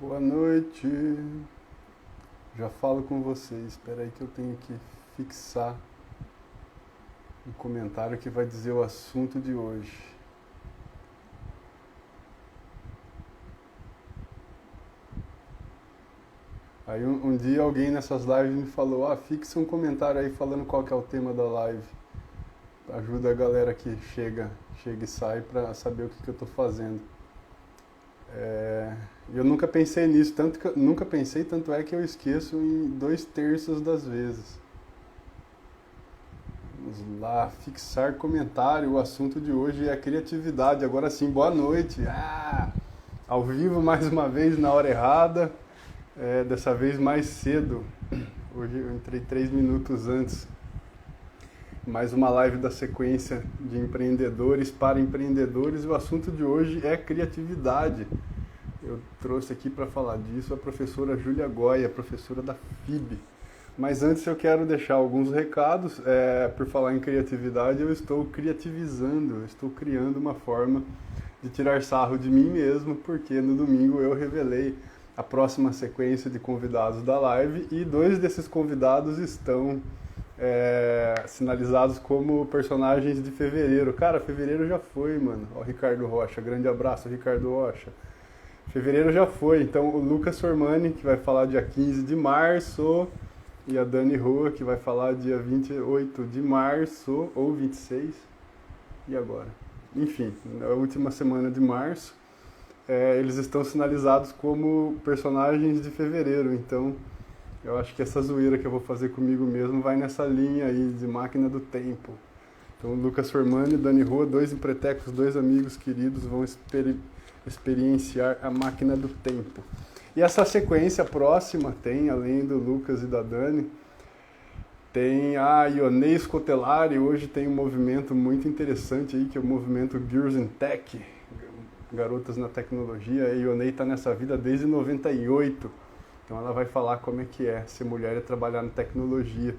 Boa noite. Já falo com vocês. Espera aí que eu tenho que fixar um comentário que vai dizer o assunto de hoje. Aí um dia alguém nessas lives me falou, fixa um comentário aí falando qual que é o tema da live. Ajuda a galera que chega e sai para saber o que eu estou fazendo. Eu nunca pensei nisso, tanto é que eu esqueço em 2/3 das vezes. Vamos lá, fixar comentário. O assunto de hoje é a criatividade. Agora sim, boa noite. Ao vivo mais uma vez na hora errada, dessa vez mais cedo. Hoje eu entrei 3 minutos antes. Mais uma live da sequência de empreendedores para empreendedores. E o assunto de hoje é criatividade. Eu trouxe aqui para falar disso a professora Júlia Goya, professora da FIB. Mas antes eu quero deixar alguns recados. Por falar em criatividade, eu estou criativizando, eu estou criando uma forma de tirar sarro de mim mesmo, porque no domingo eu revelei a próxima sequência de convidados da live e 2 desses convidados estão sinalizados como personagens de fevereiro. Cara, fevereiro já foi, mano. Ó, Ricardo Rocha, grande abraço, Ricardo Rocha. Fevereiro já foi, então o Lucas Sormani, que vai falar dia 15 de março, e a Dani Rua, que vai falar dia 28 de março, ou 26, e agora? Enfim, na última semana de março, eles estão sinalizados como personagens de fevereiro, então eu acho que essa zoeira que eu vou fazer comigo mesmo vai nessa linha aí de máquina do tempo. Então, Lucas Sormani e Dani Rua, 2 empretecos, 2 amigos queridos, vão experienciar a máquina do tempo. E essa sequência próxima tem, além do Lucas e da Dani, tem a Ionei Scotelari. Hoje tem um movimento muito interessante aí, que é o movimento Girls in Tech, garotas na tecnologia. A Ionei está nessa vida desde 98, então ela vai falar como é que é ser mulher e trabalhar na tecnologia.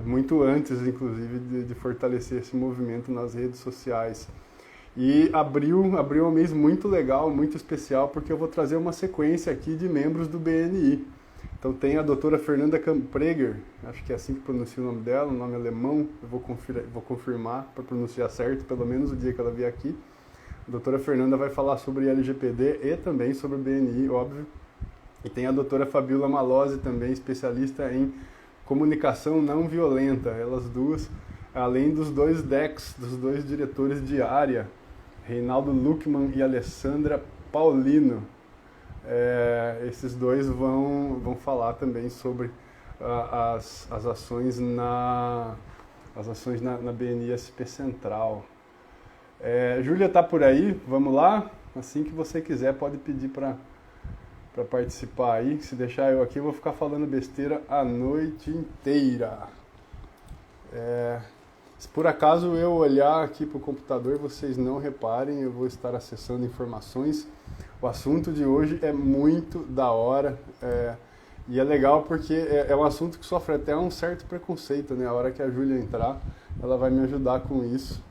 Muito antes, inclusive, de fortalecer esse movimento nas redes sociais. E abril é um mês muito legal, muito especial, porque eu vou trazer uma sequência aqui de membros do BNI. Então tem a doutora Fernanda Kampreger, acho que é assim que pronuncia o nome dela, um nome alemão, eu vou confirmar para pronunciar certo, pelo menos o dia que ela vier aqui. A doutora Fernanda vai falar sobre LGPD e também sobre o BNI, óbvio. E tem a doutora Fabiola Malozzi também, especialista em comunicação não violenta. Elas duas, além dos 2 DECs, dos 2 diretores de área, Reinaldo Luckman e Alessandra Paulino. Esses 2 vão falar também sobre as ações na BNI-SP Central. Júlia está por aí, vamos lá? Assim que você quiser, pode pedir para participar aí. Se deixar eu aqui, eu vou ficar falando besteira a noite inteira. Se por acaso eu olhar aqui para o computador, vocês não reparem, eu vou estar acessando informações. O assunto de hoje é muito da hora e é legal porque é um assunto que sofre até um certo preconceito, né? A hora que a Júlia entrar, ela vai me ajudar com isso.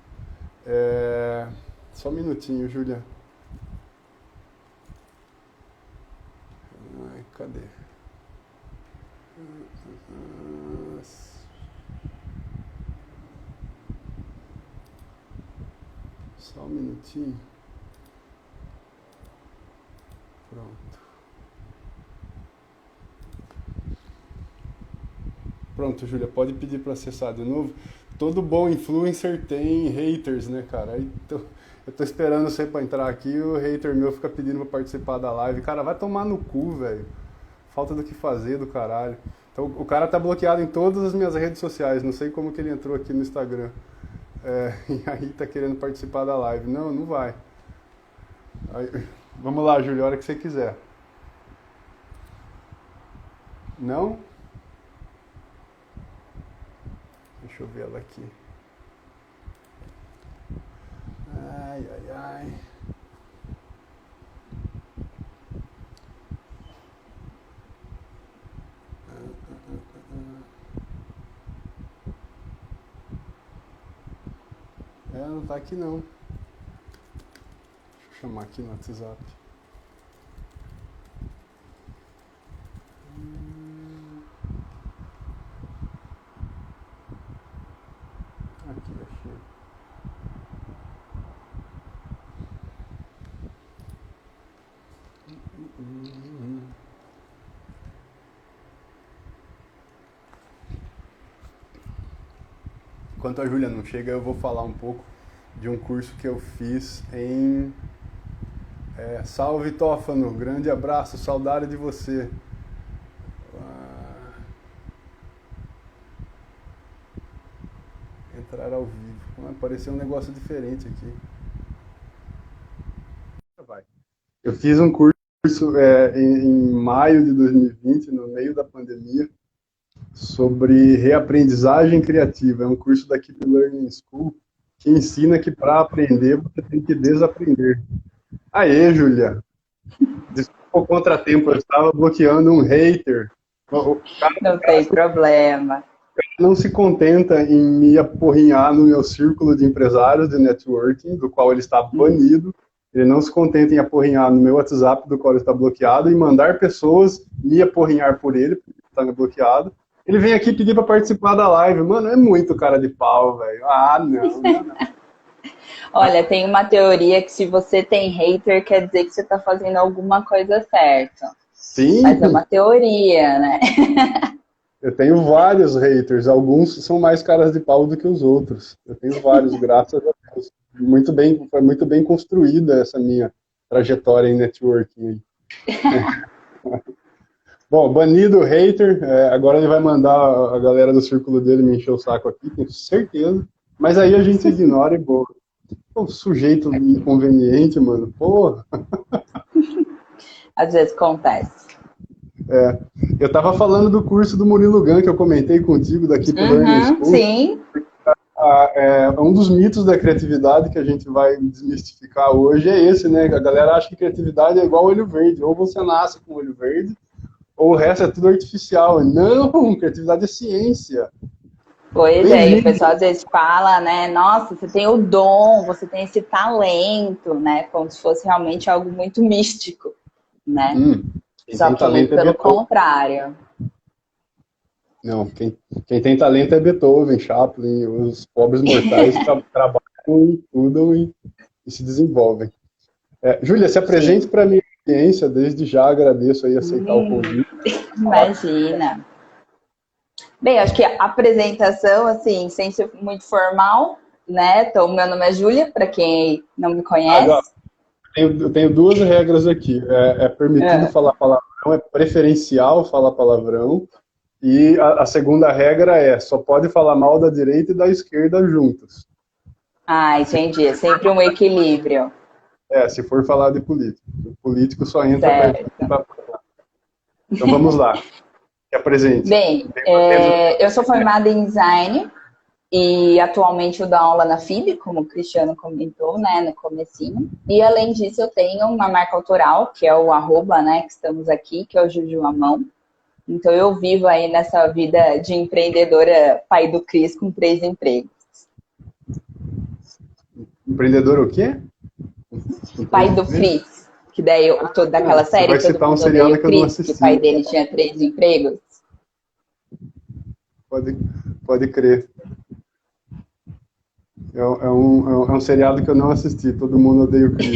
Só um minutinho, Júlia. Cadê? Só um minutinho. Pronto. Pronto, Júlia, pode pedir para acessar de novo. Todo bom influencer tem haters, né, cara? Eu tô esperando você para entrar aqui e o hater meu fica pedindo para participar da live. Cara, vai tomar no cu, velho. Falta do que fazer do caralho. Então, o cara tá bloqueado em todas as minhas redes sociais. Não sei como que ele entrou aqui no Instagram. E aí tá querendo participar da live. Não vai. Vamos lá, Júlia, a hora que você quiser. Não? Deixa eu ver ela aqui. Ai. Não tá aqui não. Deixa eu chamar aqui no WhatsApp. Enquanto a Júlia não chega, eu vou falar um pouco de um curso que eu fiz em... Salve, Tófano, grande abraço, saudade de você. Entrar ao vivo. Apareceu um negócio diferente aqui. Eu fiz um curso em maio de 2020, no meio da pandemia, sobre reaprendizagem criativa. É um curso da Keep Learning School que ensina que para aprender você tem que desaprender. Aê, Júlia! Desculpa o contratempo, eu estava bloqueando um hater. Não tem problema. Não se contenta em me aporrinhar no meu círculo de empresários de networking, do qual ele está banido. Ele não se contenta em aporrinhar no meu WhatsApp, do qual ele está bloqueado, e mandar pessoas me aporrinhar por ele, porque ele está bloqueado. Ele vem aqui pedir para participar da live. Mano, é muito cara de pau, velho. Ah, não. Olha, tem uma teoria que se você tem hater, quer dizer que você está fazendo alguma coisa certa. Sim. Mas é uma teoria, né? Eu tenho vários haters. Alguns são mais caras de pau do que os outros. Eu tenho vários, graças a Deus. Foi muito bem construída essa minha trajetória em networking. Bom, banido o hater, agora ele vai mandar a galera do círculo dele me encher o saco aqui, tenho certeza. Mas aí a gente ignora e boa. Pô, sujeito inconveniente, mano. Porra. Às vezes acontece. Eu tava falando do curso do Murilo Gun, que eu comentei contigo, da Keep Learning School. Sim. Um dos mitos da criatividade que a gente vai desmistificar hoje é esse, né? A galera acha que criatividade é igual olho verde. Ou você nasce com olho verde, ou o resto é tudo artificial. Não, criatividade é ciência. Pois é, e o pessoal às vezes fala, né? Nossa, você tem o dom, você tem esse talento, né? Como se fosse realmente algo muito místico, né? Só que pelo contrário. Não, quem tem talento é Beethoven, Chaplin, os pobres mortais trabalham, estudam e se desenvolvem. Júlia, se apresente para a minha audiência, desde já agradeço aí aceitar o convite. Imagina. Bem, acho que a apresentação, assim, sem ser muito formal, né? Então, meu nome é Júlia, para quem não me conhece. Eu tenho duas regras aqui. É permitido falar palavrão, é preferencial falar palavrão. E a segunda regra só pode falar mal da direita e da esquerda juntos. Ah, entendi. É sempre um equilíbrio. Se for falar de político. O político só entra perto pra falar. Então vamos lá. Se apresente. Bem, eu sou formada em design e atualmente eu dou aula na FIB, como o Cristiano comentou, né, no comecinho. E além disso eu tenho uma marca autoral, que é o @ né, que estamos aqui, que é o Juju à Mão. Então, eu vivo aí nessa vida de empreendedora pai do Cris com 3 empregos. Empreendedora o quê? Pai do Cris. Que daí eu tô daquela série vai citar um seriado que eu não assisti. Que o pai dele tinha 3 empregos. Pode crer. É um seriado que eu não assisti. Todo mundo odeia o Cris.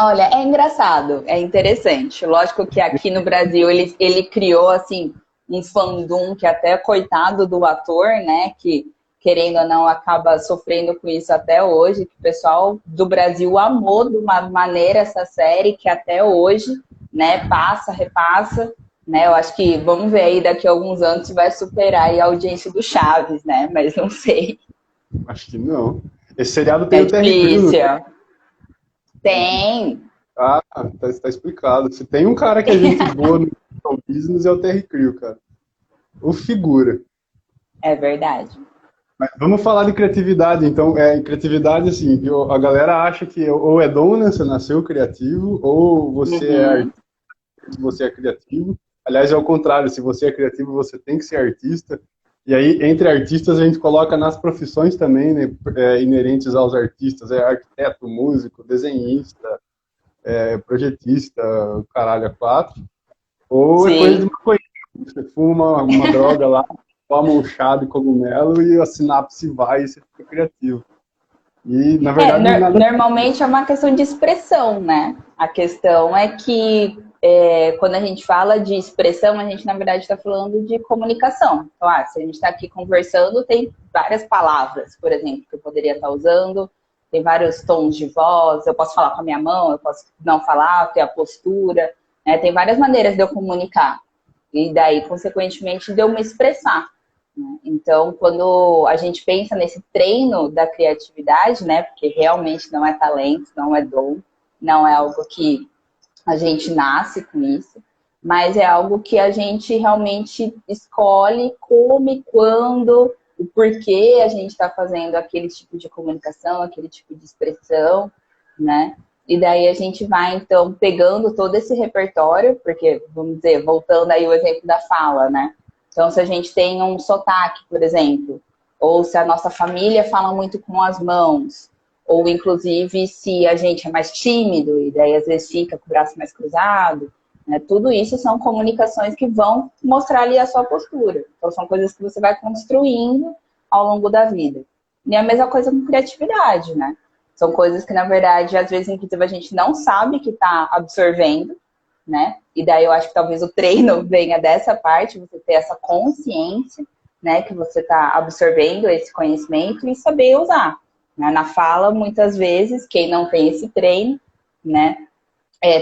Olha, é engraçado, é interessante. Lógico que aqui no Brasil ele criou, assim, um fandom que até coitado do ator, né? Que, querendo ou não, acaba sofrendo com isso até hoje. Que o pessoal do Brasil amou de uma maneira essa série que até hoje, né? Passa, repassa, né? Eu acho que, vamos ver aí, daqui a alguns anos se vai superar aí a audiência do Chaves, né? Mas não sei. Acho que não. Esse seriado tem o Terry Crews. Tem. Ah, tá explicado. Se tem um cara que a gente boa no business é o Terry Crews, cara. O figura. É verdade. Mas vamos falar de criatividade, então. Criatividade, assim, a galera acha que ou é dona, você nasceu criativo, ou você é artista, você é criativo. Aliás, é o contrário, se você é criativo, você tem que ser artista. E aí, entre artistas, a gente coloca nas profissões também, né, inerentes aos artistas, arquiteto, músico, desenhista, projetista, caralho, a 4. Ou Sim. É coisa de maconha. Você fuma uma droga lá, toma um chá de cogumelo e a sinapse vai e você fica criativo. E, na verdade, normalmente é uma questão de expressão, né? A questão é que quando a gente fala de expressão, a gente, na verdade, está falando de comunicação. Então, se a gente está aqui conversando, tem várias palavras, por exemplo, que eu poderia estar usando, tem vários tons de voz, eu posso falar com a minha mão, eu posso não falar, ter a postura, né? Tem várias maneiras de eu comunicar. E daí, consequentemente, de eu me expressar. Né? Então, quando a gente pensa nesse treino da criatividade, né? Porque realmente não é talento, não é dom, não é algo que a gente nasce com isso, mas é algo que a gente realmente escolhe como e quando, o porquê a gente está fazendo aquele tipo de comunicação, aquele tipo de expressão, né? E daí a gente vai, então, pegando todo esse repertório, porque, vamos dizer, voltando aí o exemplo da fala, né? Então, se a gente tem um sotaque, por exemplo, ou se a nossa família fala muito com as mãos, ou inclusive se a gente é mais tímido e daí às vezes fica com o braço mais cruzado, né? Tudo isso são comunicações que vão mostrar ali a sua postura. Então são coisas que você vai construindo ao longo da vida. E a mesma coisa com criatividade, né? São coisas que, na verdade, às vezes, inclusive, a gente não sabe que está absorvendo, né? E daí eu acho que talvez o treino venha dessa parte, você ter essa consciência, né? Que você está absorvendo esse conhecimento e saber usar. Na fala, muitas vezes, quem não tem esse treino, né,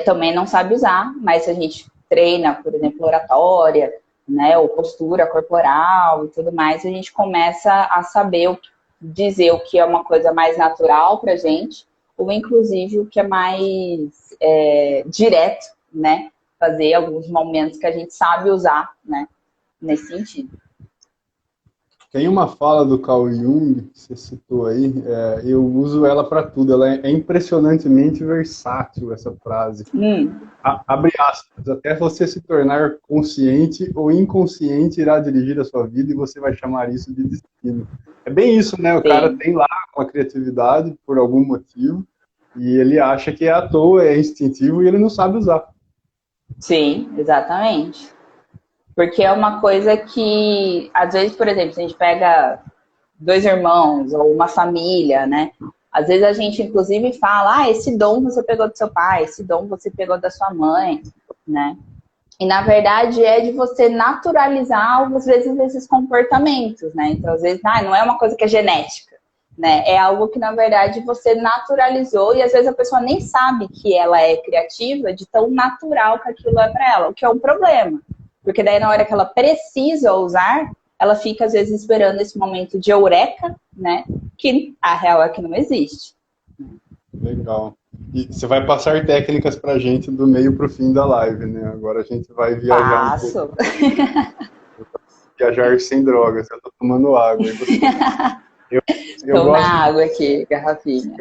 também não sabe usar, mas se a gente treina, por exemplo, oratória, né, ou postura corporal e tudo mais, a gente começa a saber dizer o que é uma coisa mais natural pra gente, ou inclusive o que é mais direto, né, fazer alguns momentos que a gente sabe usar, né, nesse sentido. Tem uma fala do Carl Jung, que você citou aí, eu uso ela para tudo, ela é impressionantemente versátil, essa frase. Abre aspas, até você se tornar consciente ou inconsciente irá dirigir a sua vida e você vai chamar isso de destino. É bem isso, né? O cara tem lá uma criatividade por algum motivo e ele acha que é à toa, é instintivo e ele não sabe usar. Sim, exatamente. Porque é uma coisa que, às vezes, por exemplo, se a gente pega 2 irmãos ou uma família, né? Às vezes a gente, inclusive, fala, esse dom você pegou do seu pai, esse dom você pegou da sua mãe, né? E, na verdade, é de você naturalizar, às vezes, esses comportamentos, né? Então, às vezes, não é uma coisa que é genética, né? É algo que, na verdade, você naturalizou e, às vezes, a pessoa nem sabe que ela é criativa de tão natural que aquilo é para ela, o que é um problema. Porque daí, na hora que ela precisa usar, ela fica, às vezes, esperando esse momento de eureka, né? Que a real é que não existe. Legal. E você vai passar técnicas pra gente do meio pro fim da live, né? Agora a gente vai viajar um pouco. Viajar sem drogas. Eu tô tomando água. Eu Tô na água aqui, garrafinha.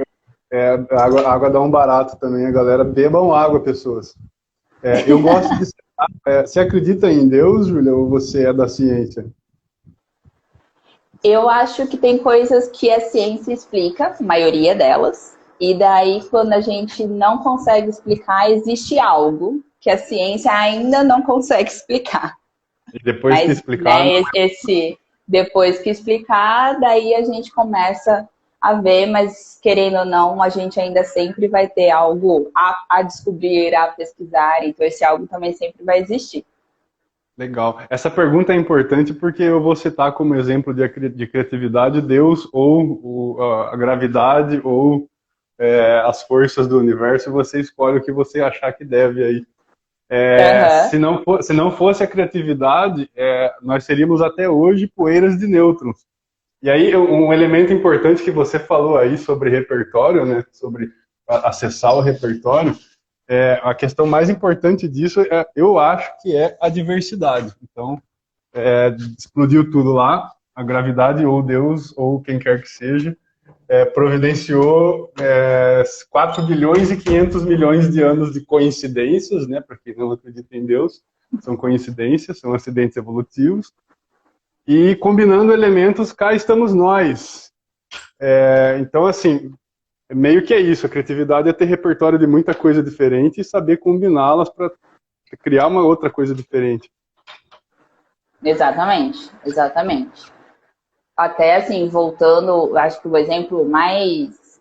Água dá um barato também, a galera. Bebam água, pessoas. Eu gosto de... Você acredita em Deus, Júlia, ou você é da ciência? Eu acho que tem coisas que a ciência explica, a maioria delas, e daí quando a gente não consegue explicar, existe algo que a ciência ainda não consegue explicar. E depois que explicar... Né, depois que explicar, daí a gente começa a ver, mas querendo ou não, a gente ainda sempre vai ter algo a descobrir, a pesquisar, então esse algo também sempre vai existir. Legal. Essa pergunta é importante porque eu vou citar como exemplo de criatividade Deus ou a gravidade ou as forças do universo, você escolhe o que você achar que deve aí. Se não fosse a criatividade, nós seríamos até hoje poeiras de nêutrons. E aí, um elemento importante que você falou aí sobre repertório, né, sobre acessar o repertório, a questão mais importante disso, eu acho que é a diversidade. Então, explodiu tudo lá, a gravidade ou Deus, ou quem quer que seja, providenciou 4 bilhões e 500 milhões de anos de coincidências, né, para quem não acredita em Deus, são coincidências, são acidentes evolutivos, e combinando elementos, cá estamos nós. Então, assim, meio que é isso, a criatividade é ter repertório de muita coisa diferente e saber combiná-las para criar uma outra coisa diferente. Exatamente, exatamente. Até assim, voltando, acho que o exemplo mais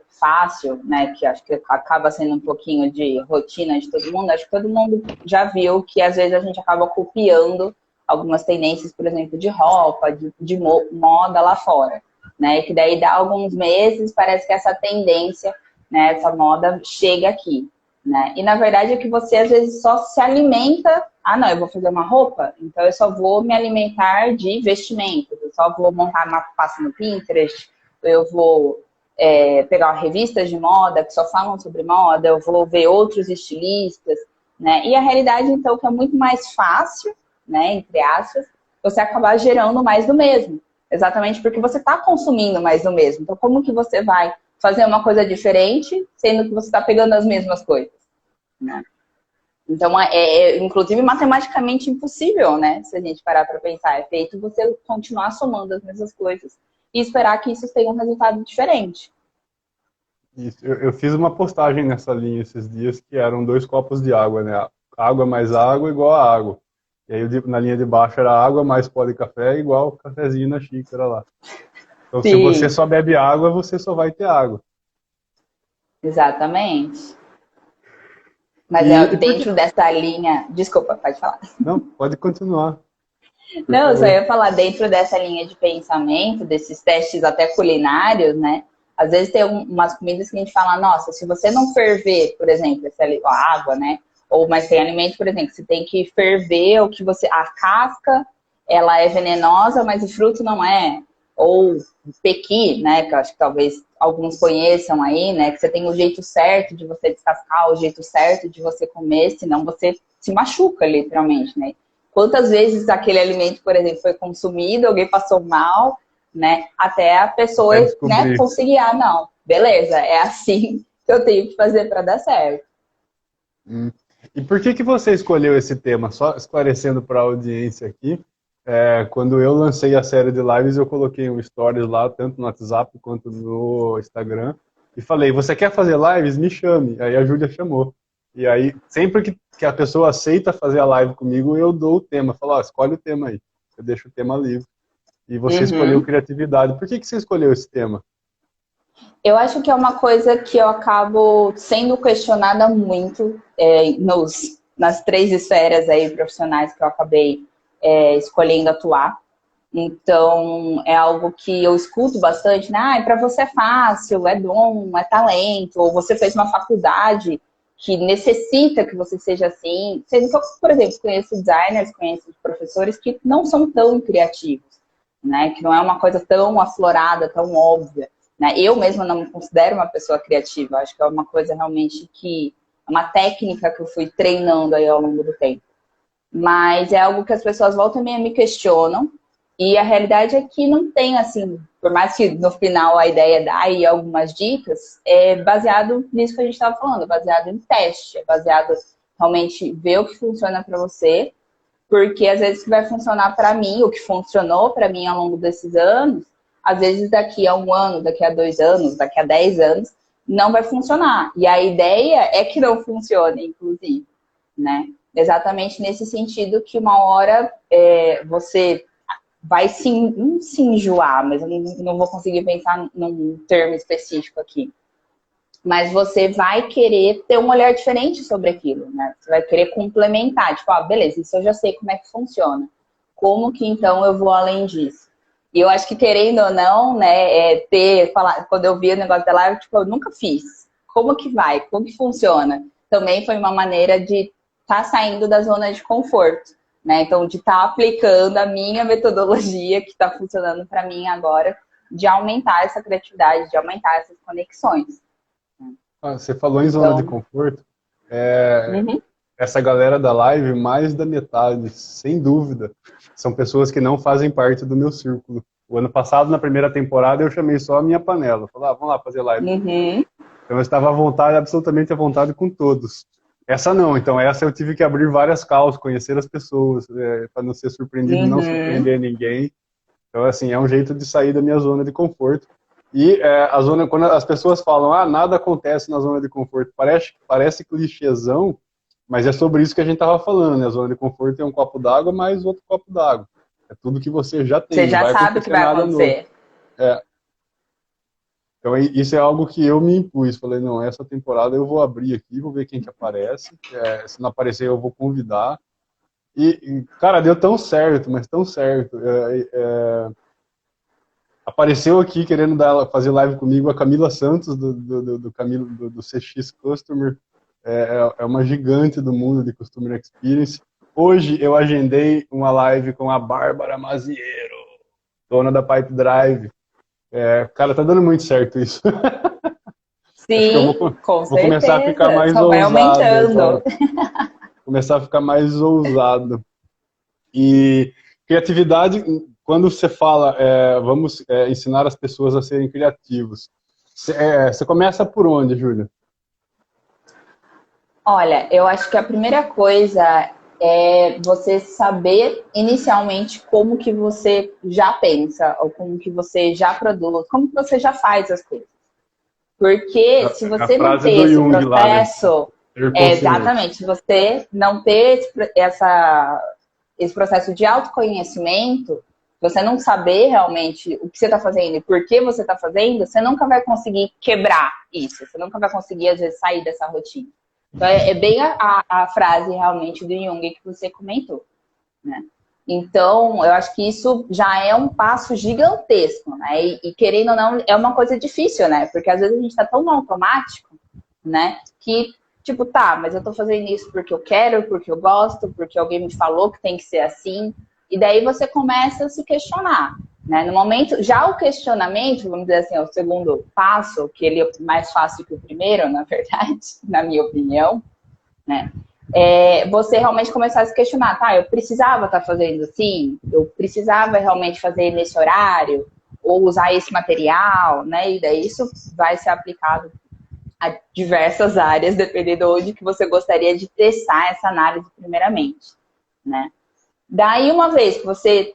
fácil, né, que acho que acaba sendo um pouquinho de rotina de todo mundo, acho que todo mundo já viu que às vezes a gente acaba copiando algumas tendências, por exemplo, de roupa, de moda lá fora, né, que daí dá alguns meses, parece que essa tendência, né, essa moda chega aqui, né, e na verdade é que você às vezes só se alimenta, não, eu vou fazer uma roupa, então eu só vou me alimentar de vestimentos, eu só vou montar uma pasta no Pinterest, eu vou pegar revistas de moda que só falam sobre moda, eu vou ver outros estilistas, né? E a realidade, então, que é muito mais fácil, né, entre aspas, você acabar gerando mais do mesmo. Exatamente porque você está consumindo mais do mesmo. Então, como que você vai fazer uma coisa diferente, sendo que você está pegando as mesmas coisas, né? Então, inclusive matematicamente impossível, né? Se a gente parar para pensar, é feito você continuar somando as mesmas coisas e esperar que isso tenha um resultado diferente. Isso. Eu fiz uma postagem nessa linha esses dias que eram 2 copos de água, né? Água mais água igual a água. E aí na linha de baixo era água mais pó de café igual cafezinho na xícara lá. Então, Sim. se você só bebe água, você só vai ter água. Exatamente. Mas dentro dessa linha... Desculpa, pode falar. Não, pode continuar. Não, eu só ia falar, dentro dessa linha de pensamento, desses testes até culinários, né? Às vezes tem umas comidas que a gente fala, nossa, se você não ferver, por exemplo, a água, né? Mas tem alimento, por exemplo, você tem que ferver a casca, ela é venenosa, mas o fruto não é. Ou pequi, né? Que eu acho que talvez alguns conheçam aí, né? Que você tem o jeito certo de você descascar, o jeito certo de você comer, senão você se machuca, literalmente, né? Quantas vezes aquele alimento, por exemplo, foi consumido, alguém passou mal, né? Até a pessoa, né, conseguir, não, beleza, é assim que eu tenho que fazer para dar certo. E por que você escolheu esse tema? Só esclarecendo para a audiência aqui, quando eu lancei a série de lives, eu coloquei um stories lá, tanto no WhatsApp quanto no Instagram, e falei, você quer fazer lives? Me chame. Aí a Júlia chamou. E aí, sempre que a pessoa aceita fazer a live comigo, eu dou o tema. Falo, escolhe o tema aí. Eu deixo o tema livre. E você escolheu criatividade. Por que você escolheu esse tema? Eu acho que é uma coisa que eu acabo sendo questionada muito nas 3 esferas aí profissionais que eu acabei escolhendo atuar. Então, é algo que eu escuto bastante, né? Para você é fácil, é dom, é talento, ou você fez uma faculdade que necessita que você seja assim. Sendo que eu, por exemplo, conheço designers, conheço professores que não são tão criativos, né? Que não é uma coisa tão aflorada, tão óbvia, né? Eu mesma não me considero uma pessoa criativa. Acho que é uma coisa realmente uma técnica que eu fui treinando aí ao longo do tempo. Mas é algo que as pessoas voltam e meia me questionam. E a realidade é que não tem, assim, por mais que no final a ideia dá aí algumas dicas, é baseado nisso que a gente estava falando, baseado em teste, é baseado realmente ver o que funciona para você, porque às vezes o que vai funcionar para mim, o que funcionou para mim ao longo desses anos, às vezes daqui a 1 ano, daqui a 2 anos, daqui a 10 anos, não vai funcionar. E a ideia é que não funcione, inclusive, né? Exatamente nesse sentido que uma hora você vai não se enjoar, mas eu não vou conseguir pensar num termo específico aqui. Mas você vai querer ter um olhar diferente sobre aquilo, né? Você vai querer complementar, tipo, beleza, isso eu já sei como é que funciona. Como que então eu vou além disso? E eu acho que querendo ou não, né, quando eu vi o negócio da live, tipo, eu nunca fiz. Como que vai? Como que funciona? Também foi uma maneira de estar saindo da zona de conforto. Né? Então, de estar aplicando a minha metodologia que está funcionando para mim agora, de aumentar essa criatividade, de aumentar essas conexões. Você falou em zona de conforto. Essa galera da live, mais da metade, sem dúvida, são pessoas que não fazem parte do meu círculo. O ano passado, na primeira temporada, eu chamei só a minha panela. Falei, vamos lá fazer live. Então eu estava à vontade, absolutamente à vontade com todos. Essa não, então essa eu tive que abrir várias calças, conhecer as pessoas, para não ser surpreendido, não surpreender ninguém. Então, assim, é um jeito de sair da minha zona de conforto. E quando as pessoas falam, nada acontece na zona de conforto, parece clichêzão, mas é sobre isso que a gente estava falando, né? A zona de conforto é um copo d'água mais outro copo d'água. É tudo que você já tem. Você já sabe o que vai acontecer. Então, isso é algo que eu me impus. Falei, não, essa temporada eu vou abrir aqui, vou ver quem que aparece. Se não aparecer, eu vou convidar. Cara, deu tão certo, mas tão certo. Apareceu aqui querendo fazer live comigo a Camila Santos, do CX Customer. É uma gigante do mundo de Customer Experience. Hoje eu agendei uma live com a Bárbara Maziero, dona da Pipe Drive. Cara, tá dando muito certo isso. Sim, com vou começar a ficar certeza. mais Só vai aumentando. ousado. Começar a ficar mais ousado. E criatividade, quando você fala, vamos ensinar as pessoas a serem criativos, você começa por onde, Júlia? Olha, eu acho que a primeira coisa é você saber inicialmente como que você já pensa, ou como que você já produz, como que você já faz as coisas. Porque se você não ter esse Jung processo, lá, né? Exatamente, se você não ter esse processo de autoconhecimento, você não saber realmente o que você está fazendo e por que você está fazendo, você nunca vai conseguir quebrar isso, você nunca vai conseguir, às vezes, sair dessa rotina. Então, é bem a frase, realmente, do Jung que você comentou, né? Então, eu acho que isso já é um passo gigantesco, né? E querendo ou não, é uma coisa difícil, né? Porque, às vezes, a gente está tão no automático, né? Que, tipo, tá, mas eu tô fazendo isso porque eu quero, porque eu gosto, porque alguém me falou que tem que ser assim. E daí você começa a se questionar, né? No momento, já o questionamento, vamos dizer assim, é o segundo passo, que ele é mais fácil que o primeiro, na verdade, na minha opinião, né? Você realmente começar a se questionar, tá, eu precisava estar fazendo assim? Eu precisava realmente fazer nesse horário? Ou usar esse material, né? E daí isso vai ser aplicado a diversas áreas, dependendo de onde que você gostaria de testar essa análise primeiramente, né? Daí, uma vez que você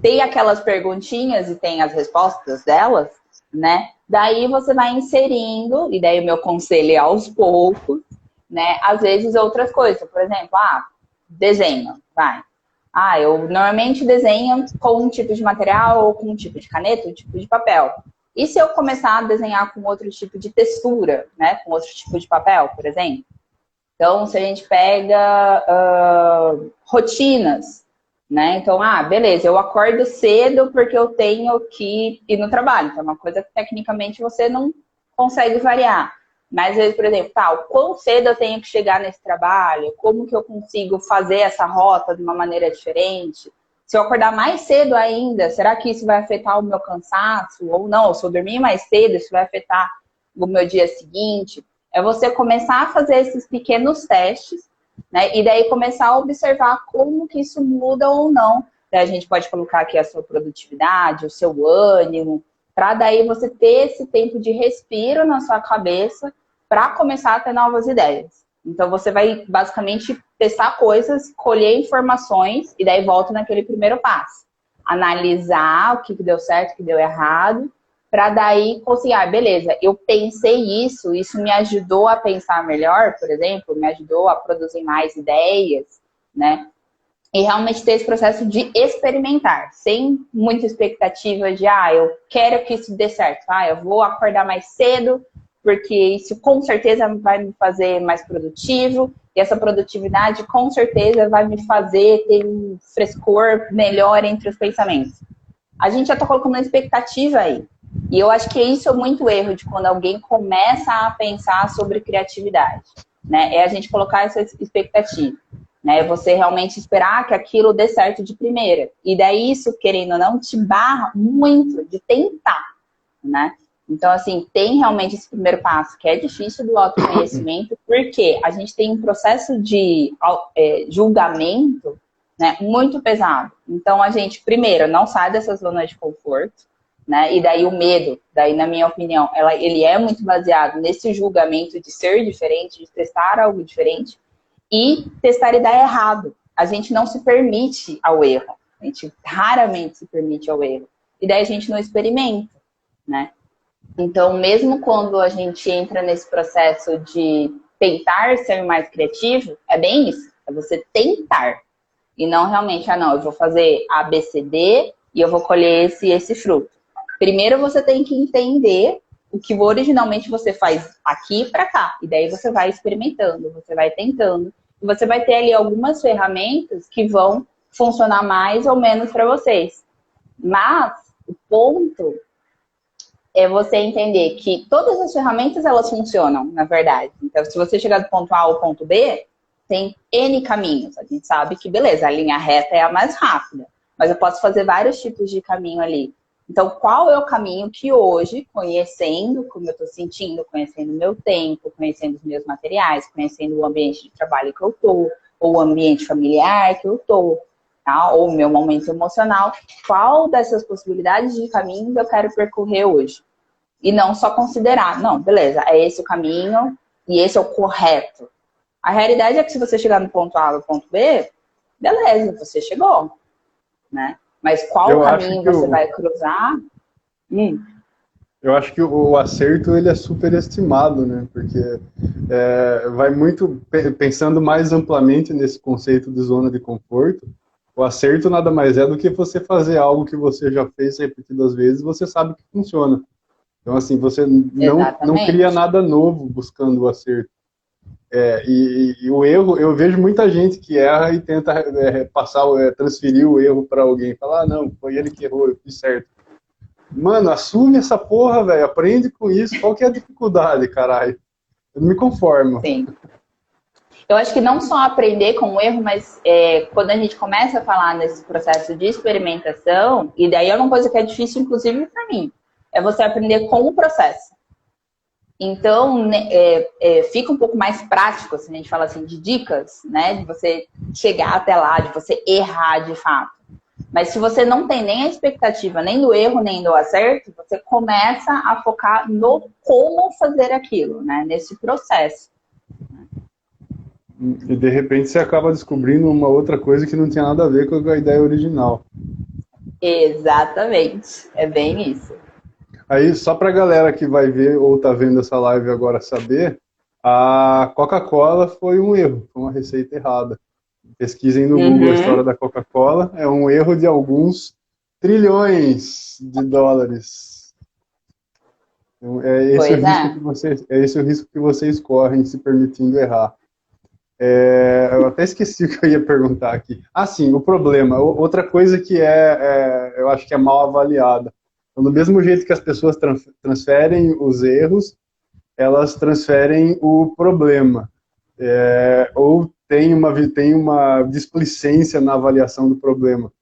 tem aquelas perguntinhas e tem as respostas delas, né? Daí você vai inserindo, e daí o meu conselho é aos poucos, né? Às vezes outras coisas, por exemplo, desenho, vai. Eu normalmente desenho com um tipo de material, ou com um tipo de caneta, um tipo de papel. E se eu começar a desenhar com outro tipo de textura, né? Com outro tipo de papel, por exemplo? Então, se a gente pega rotinas, né? Então, beleza, eu acordo cedo porque eu tenho que ir no trabalho. Então, é uma coisa que tecnicamente você não consegue variar. Mas, às vezes, por exemplo, o quão cedo eu tenho que chegar nesse trabalho? Como que eu consigo fazer essa rota de uma maneira diferente? Se eu acordar mais cedo ainda, será que isso vai afetar o meu cansaço? Ou não, se eu dormir mais cedo, isso vai afetar o meu dia seguinte? É você começar a fazer esses pequenos testes, né? E daí começar a observar como que isso muda ou não. Daí a gente pode colocar aqui a sua produtividade, o seu ânimo, para daí você ter esse tempo de respiro na sua cabeça para começar a ter novas ideias. Então você vai basicamente testar coisas, colher informações e daí volta naquele primeiro passo. Analisar o que deu certo, o que deu errado, para daí conseguir, beleza, eu pensei isso me ajudou a pensar melhor, por exemplo, me ajudou a produzir mais ideias, né? E realmente ter esse processo de experimentar, sem muita expectativa de, eu quero que isso dê certo, eu vou acordar mais cedo, porque isso com certeza vai me fazer mais produtivo, e essa produtividade com certeza vai me fazer ter um frescor melhor entre os pensamentos. A gente já está colocando uma expectativa aí. E eu acho que isso é muito erro de quando alguém começa a pensar sobre criatividade, né? É a gente colocar essa expectativa, né? Você realmente esperar que aquilo dê certo de primeira. E daí isso, querendo ou não, te barra muito de tentar, né? Então, assim, tem realmente esse primeiro passo, que é difícil do autoconhecimento, porque a gente tem um processo de julgamento, né, muito pesado. Então, a gente, primeiro, não sai dessa zona de conforto, né? E daí o medo, daí, na minha opinião, ele é muito baseado nesse julgamento de ser diferente, de testar algo diferente, e testar e dar errado. A gente não se permite ao erro. A gente raramente se permite ao erro. E daí a gente não experimenta, né? Então, mesmo quando a gente entra nesse processo de tentar ser mais criativo, é bem isso. É você tentar. E não realmente, eu vou fazer A, B, C, D e eu vou colher esse fruto. Primeiro você tem que entender o que originalmente você faz aqui para cá. E daí você vai experimentando, você vai tentando. E você vai ter ali algumas ferramentas que vão funcionar mais ou menos para vocês. Mas o ponto é você entender que todas as ferramentas, elas funcionam, na verdade. Então, se você chegar do ponto A ao ponto B, tem N caminhos. A gente sabe que, beleza, a linha reta é a mais rápida. Mas eu posso fazer vários tipos de caminho ali. Então, qual é o caminho que hoje, conhecendo como eu estou sentindo, conhecendo o meu tempo, conhecendo os meus materiais, conhecendo o ambiente de trabalho que eu estou, ou o ambiente familiar que eu estou, tá? Ou o meu momento emocional, qual dessas possibilidades de caminhos eu quero percorrer hoje? E não só considerar, não, beleza, é esse o caminho e esse é o correto. A realidade é que se você chegar no ponto A no ponto B, beleza, você chegou, né? Mas qual caminho você vai cruzar? Eu acho que o acerto ele é superestimado, né? Porque vai muito pensando mais amplamente nesse conceito de zona de conforto. O acerto nada mais é do que você fazer algo que você já fez repetidas vezes, você sabe que funciona. Então assim, você não cria nada novo buscando o acerto. E o erro, eu vejo muita gente que erra e tenta transferir o erro para alguém. Falar, não, foi ele que errou, eu fiz certo. Mano, assume essa porra, velho, aprende com isso. Qual que é a dificuldade, caralho? Eu não me conformo. Sim. Eu acho que não só aprender com o erro, mas quando a gente começa a falar nesse processo de experimentação, e daí é uma coisa que é difícil, inclusive para mim, é você aprender com o processo. Então, fica um pouco mais prático, se a gente fala assim, de dicas, né? De você chegar até lá, de você errar de fato. Mas se você não tem nem a expectativa, nem do erro, nem do acerto, você começa a focar no como fazer aquilo, né? Nesse processo. E de repente você acaba descobrindo uma outra coisa que não tinha nada a ver com a ideia original. Exatamente. É bem isso. Aí, só pra galera que vai ver ou tá vendo essa live agora saber, a Coca-Cola foi um erro, foi uma receita errada. Pesquisem no Google a história da Coca-Cola, é um erro de alguns trilhões de dólares. Então, é esse o risco que vocês correm se permitindo errar. Eu até esqueci o que eu ia perguntar aqui. Ah, sim, o problema. Outra coisa que eu acho que é mal avaliada. Então, do mesmo jeito que as pessoas transferem os erros, elas transferem o problema. Ou tem uma displicência na avaliação do problema.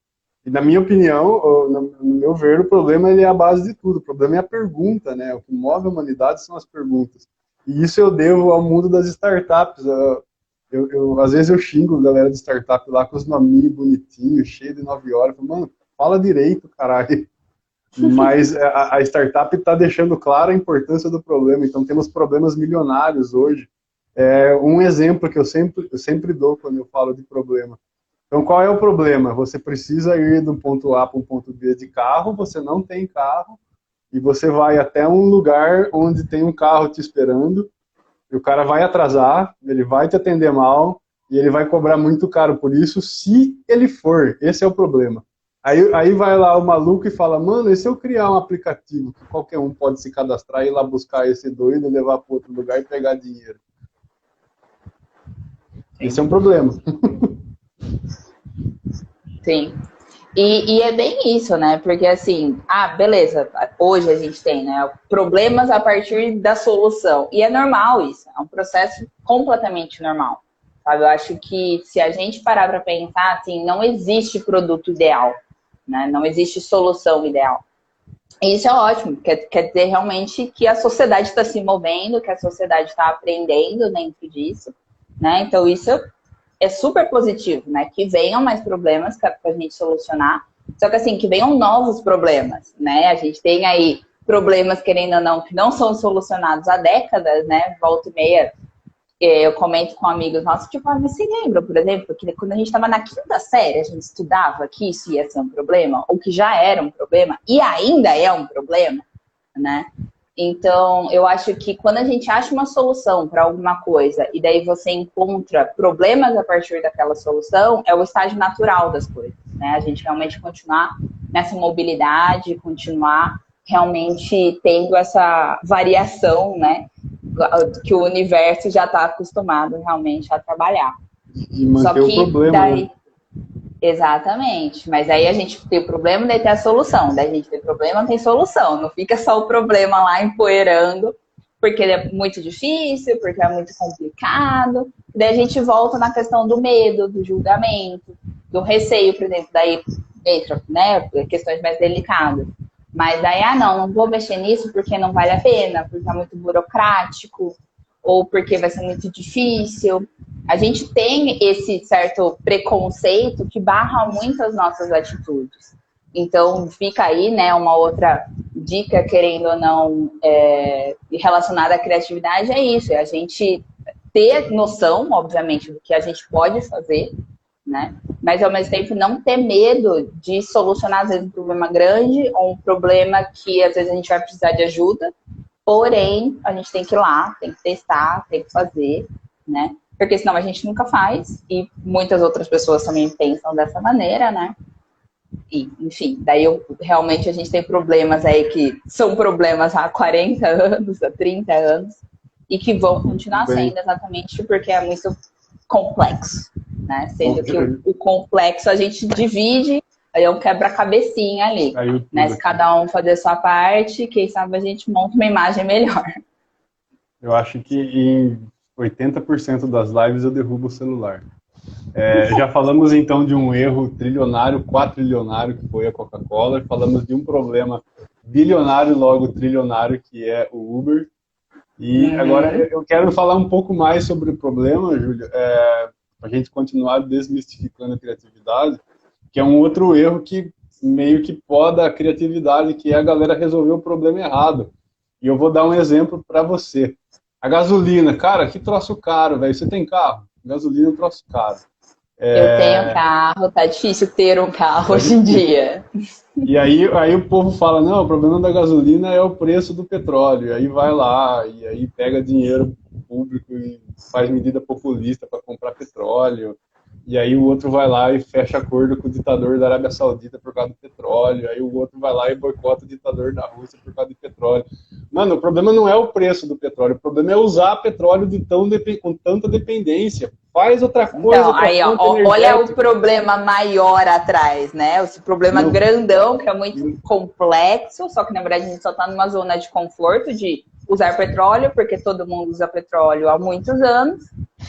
E na minha opinião, no meu ver, o problema ele é a base de tudo. O problema é a pergunta, né? O que move a humanidade são as perguntas. E isso eu devo ao mundo das startups. Às vezes eu xingo a galera de startup lá com os nominhos bonitinhos, cheio de 9 horas. Eu falo, mano, fala direito, caralho. Mas a startup está deixando clara a importância do problema. Então temos problemas milionários hoje. Um exemplo que eu sempre dou quando eu falo de problema. Então qual é o problema? Você precisa ir do ponto A para o ponto B de carro, você não tem carro, e você vai até um lugar onde tem um carro te esperando, e o cara vai atrasar, ele vai te atender mal, e ele vai cobrar muito caro por isso, se ele for. Esse é o problema. Aí vai lá o maluco e fala, mano, e se eu criar um aplicativo que qualquer um pode se cadastrar, ir lá buscar esse doido, levar para outro lugar e pegar dinheiro? Esse é um problema. Sim. E é bem isso, né? Porque assim, beleza, hoje a gente tem, né, problemas a partir da solução. E é normal isso, é um processo completamente normal. Sabe? Eu acho que se a gente parar para pensar, assim, não existe produto ideal, né? Não existe solução ideal. E isso é ótimo, quer dizer realmente que a sociedade está se movendo, que a sociedade está aprendendo dentro disso, né? Então isso é super positivo, né? Que venham mais problemas para a gente solucionar, só que assim, que venham novos problemas, né? A gente tem aí problemas, querendo ou não, que não são solucionados há décadas, né? Volta e meia, eu comento com amigos nossos, tipo, mas você lembra, por exemplo, que quando a gente estava na quinta série, a gente estudava que isso ia ser um problema, ou que já era um problema, e ainda é um problema, né? Então, eu acho que quando a gente acha uma solução para alguma coisa e daí você encontra problemas a partir daquela solução, é o estágio natural das coisas, né? A gente realmente continuar nessa mobilidade, continuar realmente tendo essa variação, né, que o universo já está acostumado realmente a trabalhar. E manter o problema, daí, né? Exatamente, mas aí a gente tem o problema, daí tem a solução, daí a gente tem problema, tem solução, não fica só o problema lá empoeirando, porque é muito difícil, porque é muito complicado, daí a gente volta na questão do medo, do julgamento, do receio, por exemplo, daí entra, né, questões mais delicadas, mas daí, não vou mexer nisso porque não vale a pena, porque é muito burocrático, ou porque vai ser muito difícil. A gente tem esse certo preconceito que barra muito as nossas atitudes. Então, fica aí, né, uma outra dica, querendo ou não, relacionada à criatividade, é isso, é a gente ter noção, obviamente, do que a gente pode fazer, né, mas ao mesmo tempo não ter medo de solucionar, às vezes, um problema grande ou um problema que, às vezes, a gente vai precisar de ajuda, porém, a gente tem que ir lá, tem que testar, tem que fazer, né, porque senão a gente nunca faz, e muitas outras pessoas também pensam dessa maneira, né? E, enfim, daí realmente a gente tem problemas aí que são problemas há 40 anos, há 30 anos, e que vão continuar sendo exatamente porque é muito complexo, né? Sendo que o complexo a gente divide, aí é um quebra-cabecinha ali, né? Se cada um fazer a sua parte, quem sabe a gente monta uma imagem melhor. Eu acho que em 80% das lives eu derrubo o celular. Já falamos então de um erro trilionário, quatrilionário, que foi a Coca-Cola. Falamos de um problema bilionário, logo trilionário, que é o Uber. E agora eu quero falar um pouco mais sobre o problema, Júlia, para a gente continuar desmistificando a criatividade, que é um outro erro que meio que poda a criatividade, que é a galera resolver o problema errado. E eu vou dar um exemplo para você. A gasolina, cara, que troço caro, velho. Você tem carro? Gasolina é um troço caro. Eu tenho carro, tá difícil ter um carro hoje em dia. E aí o povo fala, não, o problema da gasolina é o preço do petróleo. E aí vai lá, e aí pega dinheiro público e faz medida populista para comprar petróleo. E aí o outro vai lá e fecha acordo com o ditador da Arábia Saudita por causa do petróleo. Aí o outro vai lá e boicota o ditador da Rússia por causa do petróleo. Mano, o problema não é o preço do petróleo, o problema é usar petróleo com tanta dependência. Faz outra coisa. Então, aí, olha o problema maior atrás, né? Esse problema grandão, que é muito complexo, só que na verdade a gente só está numa zona de conforto de usar petróleo, porque todo mundo usa petróleo há muitos anos.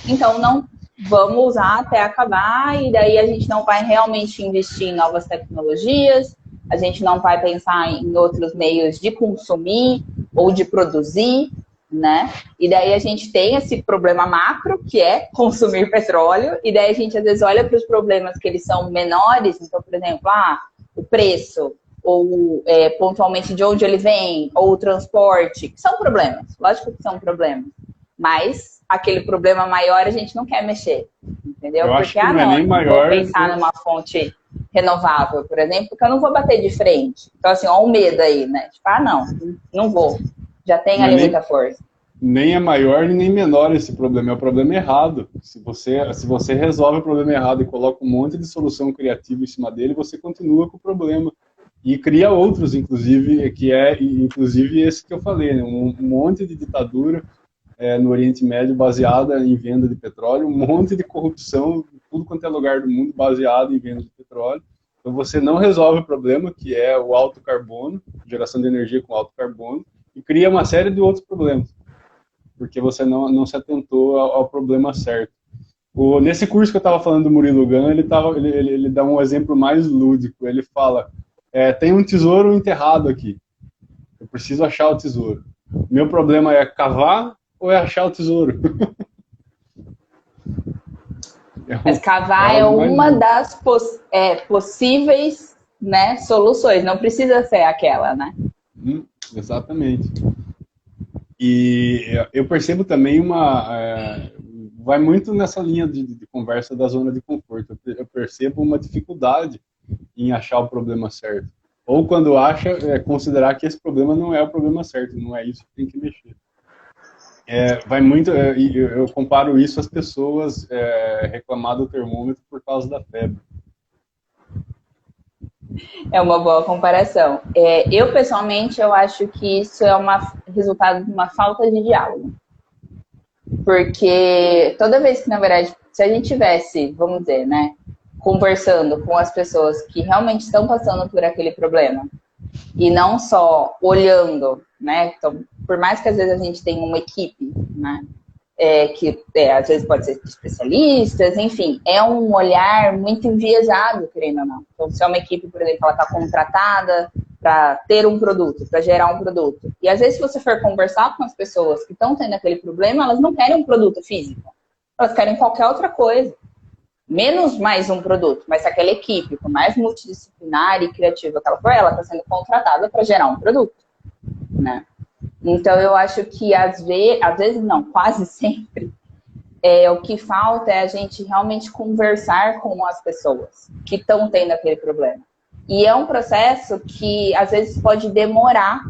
Então, não vamos usar até acabar, e daí a gente não vai realmente investir em novas tecnologias, a gente não vai pensar em outros meios de consumir ou de produzir, né? E daí a gente tem esse problema macro, que é consumir petróleo, e daí a gente às vezes olha para os problemas que eles são menores, então, por exemplo, o preço, ou pontualmente de onde ele vem, ou o transporte, que são problemas, lógico que são problemas, mas aquele problema maior a gente não quer mexer, entendeu? Porque, não vou pensar numa fonte renovável, por exemplo, porque eu não vou bater de frente. Então, assim, ó, o medo aí, né? Tipo, não vou. Já tem ali muita força. Nem é maior nem menor esse problema, é o problema errado. Se você resolve o problema errado e coloca um monte de solução criativa em cima dele, você continua com o problema. E cria outros, inclusive, que é inclusive esse que eu falei, né? Um monte de ditadura no Oriente Médio baseada em venda de petróleo, um monte de corrupção, tudo quanto é lugar do mundo baseado em venda de petróleo. Então você não resolve o problema, que é o alto carbono, geração de energia com alto carbono, e cria uma série de outros problemas, porque você não se atentou ao problema certo. Nesse curso que eu estava falando do Murilo Gun, ele dá um exemplo mais lúdico. Ele fala, tem um tesouro enterrado aqui, eu preciso achar o tesouro. Meu problema é cavar ou é achar o tesouro? Mas cavar é uma das possíveis, né, soluções, não precisa ser aquela, né? Exatamente. E eu percebo também vai muito nessa linha de conversa da zona de conforto. Eu percebo uma dificuldade em achar o problema certo. Ou quando acha, considerar que esse problema não é o problema certo, não é isso que tem que mexer. Vai muito, eu comparo isso às pessoas reclamar do termômetro por causa da febre. É uma boa comparação. Eu, pessoalmente, eu acho que isso é resultado de uma falta de diálogo. Porque toda vez que, na verdade, se a gente tivesse, vamos dizer, né, conversando com as pessoas que realmente estão passando por aquele problema, e não só olhando, né? Então, por mais que às vezes a gente tenha uma equipe, né? Às vezes pode ser de especialistas, enfim, é um olhar muito enviesado, querendo ou não. Então, se é uma equipe, por exemplo, ela está contratada para ter um produto, para gerar um produto. E às vezes, se você for conversar com as pessoas que estão tendo aquele problema, elas não querem um produto físico, elas querem qualquer outra coisa. Menos mais um produto, mas se aquela equipe, por mais multidisciplinar e criativa que ela for, ela está sendo contratada para gerar um produto, né? Então, eu acho que às vezes não, quase sempre, o que falta é a gente realmente conversar com as pessoas que estão tendo aquele problema. E é um processo que às vezes pode demorar,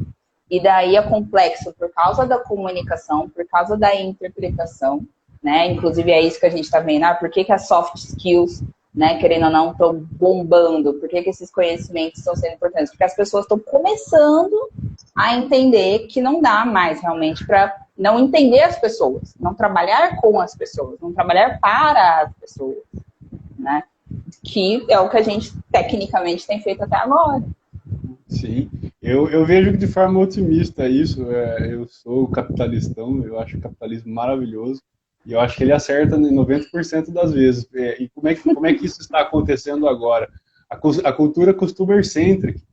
e daí é complexo por causa da comunicação, por causa da interpretação, né? Inclusive é isso que a gente está vendo, por que as soft skills, né, querendo ou não, estão bombando, por que esses conhecimentos estão sendo importantes? Porque as pessoas estão começando a entender que não dá mais realmente para não entender as pessoas, não trabalhar com as pessoas, não trabalhar para as pessoas, né? Que é o que a gente tecnicamente tem feito até agora. Sim, eu vejo de forma otimista isso. Eu sou capitalistão, eu acho o capitalismo maravilhoso e eu acho que ele acerta em 90% das vezes. E como é que isso está acontecendo agora? A cultura customer-centric,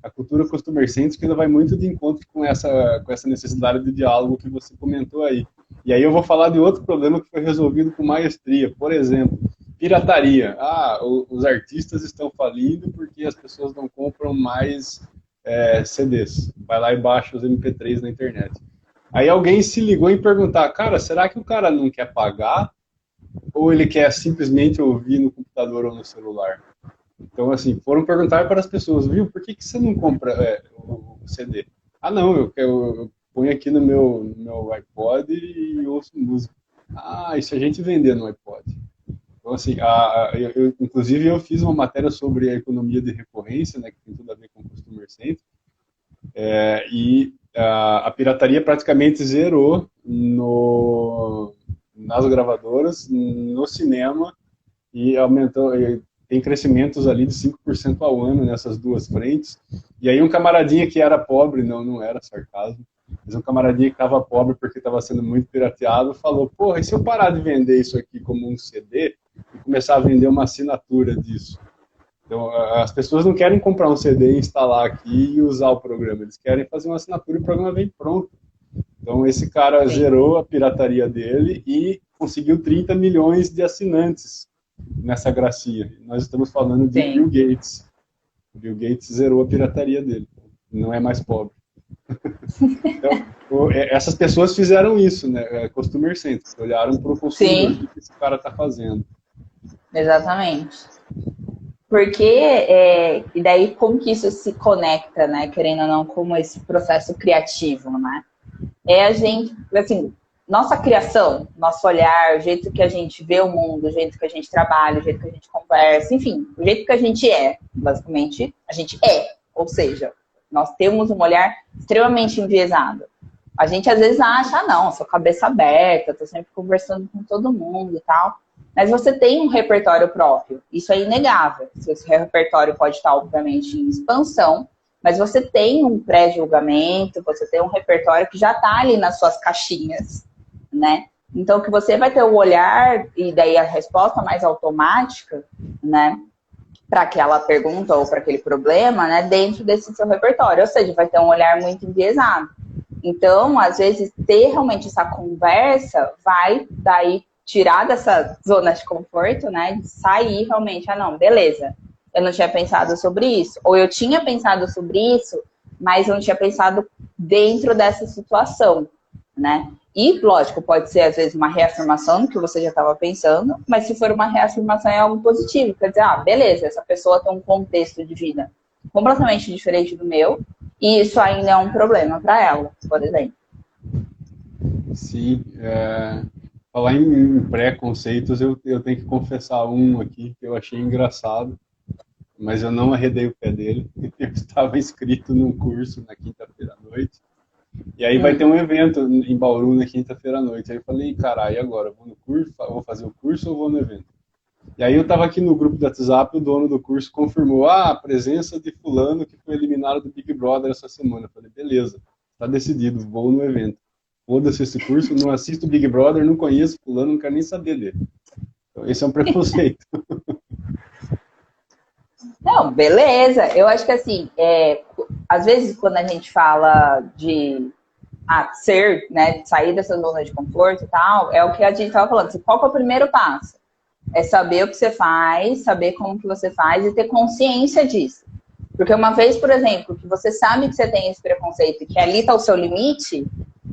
a cultura customer-centric ainda vai muito de encontro com essa necessidade de diálogo que você comentou aí. E aí eu vou falar de outro problema que foi resolvido com maestria. Por exemplo, pirataria. Os artistas estão falindo porque as pessoas não compram mais CDs. Vai lá e baixa os MP3 na internet. Aí alguém se ligou em perguntar, cara, será que o cara não quer pagar ou ele quer simplesmente ouvir no computador ou no celular? Então, assim, foram perguntar para as pessoas, viu, por que você não compra o CD? Ah, não, eu ponho aqui no meu iPod e ouço música. Ah, e se a gente vender no iPod? Então, assim, inclusive eu fiz uma matéria sobre a economia de recorrência, né, que tem tudo a ver com o Customer Center, e a pirataria praticamente zerou nas gravadoras, no cinema, e aumentou, tem crescimentos ali de 5% ao ano nessas duas frentes. E aí um camaradinha que era pobre, não era sarcasmo, mas um camaradinha que estava pobre porque estava sendo muito pirateado, falou, porra, e se eu parar de vender isso aqui como um CD e começar a vender uma assinatura disso? Então, as pessoas não querem comprar um CD, instalar aqui e usar o programa, eles querem fazer uma assinatura e o programa vem pronto. Então, esse cara zerou a pirataria dele e conseguiu 30 milhões de assinantes nessa gracinha. Nós estamos falando de Bill Gates. O Bill Gates zerou a pirataria dele. Não é mais pobre. Então, essas pessoas fizeram isso, né? Customer Centric. Olharam para o consumidor, o que esse cara está fazendo. Exatamente. Porque, e daí como que isso se conecta, né? Querendo ou não, como esse processo criativo, né? A gente, assim, nossa criação, nosso olhar, o jeito que a gente vê o mundo, o jeito que a gente trabalha, o jeito que a gente conversa, enfim, o jeito que a gente basicamente, a gente é. Ou seja, nós temos um olhar extremamente enviesado. A gente às vezes acha, não, sou cabeça aberta, tô sempre conversando com todo mundo e tal. Mas você tem um repertório próprio, isso é inegável. Esse repertório pode estar, obviamente, em expansão, mas você tem um pré-julgamento, você tem um repertório que já está ali nas suas caixinhas, né? Então, que você vai ter o olhar, e daí a resposta mais automática, né? Para aquela pergunta ou para aquele problema, né? Dentro desse seu repertório. Ou seja, vai ter um olhar muito enviesado. Então, às vezes, ter realmente essa conversa vai daí tirar dessa zona de conforto, né? De sair realmente, não, beleza. Eu não tinha pensado sobre isso. Ou eu tinha pensado sobre isso, mas eu não tinha pensado dentro dessa situação, né? E, lógico, pode ser, às vezes, uma reafirmação do que você já estava pensando, mas se for uma reafirmação é algo positivo. Quer dizer, beleza, essa pessoa tem um contexto de vida completamente diferente do meu, e isso ainda é um problema para ela, por exemplo. Sim, falar em preconceitos, eu tenho que confessar um aqui que eu achei engraçado. mas eu não arredei o pé dele. Eu estava inscrito num curso na quinta-feira à noite. E aí vai ter um evento em Bauru na quinta-feira à noite. Aí eu falei, caralho, e agora? Vou no curso? Vou fazer o curso ou vou no evento? E aí eu estava aqui no grupo do WhatsApp, o dono do curso confirmou, a presença de fulano que foi eliminado do Big Brother essa semana. Eu falei, beleza, tá decidido, vou no evento. Foda-se esse curso, não assisto o Big Brother, não conheço fulano, não quero nem saber dele. Então, esse é um preconceito. Não, beleza. Eu acho que assim, às vezes quando a gente fala de ser, né, de sair dessa zona de conforto e tal, é o que a gente estava falando. Assim, qual que é o primeiro passo? É saber o que você faz, saber como que você faz e ter consciência disso. Porque uma vez, por exemplo, que você sabe que você tem esse preconceito e que ali está o seu limite,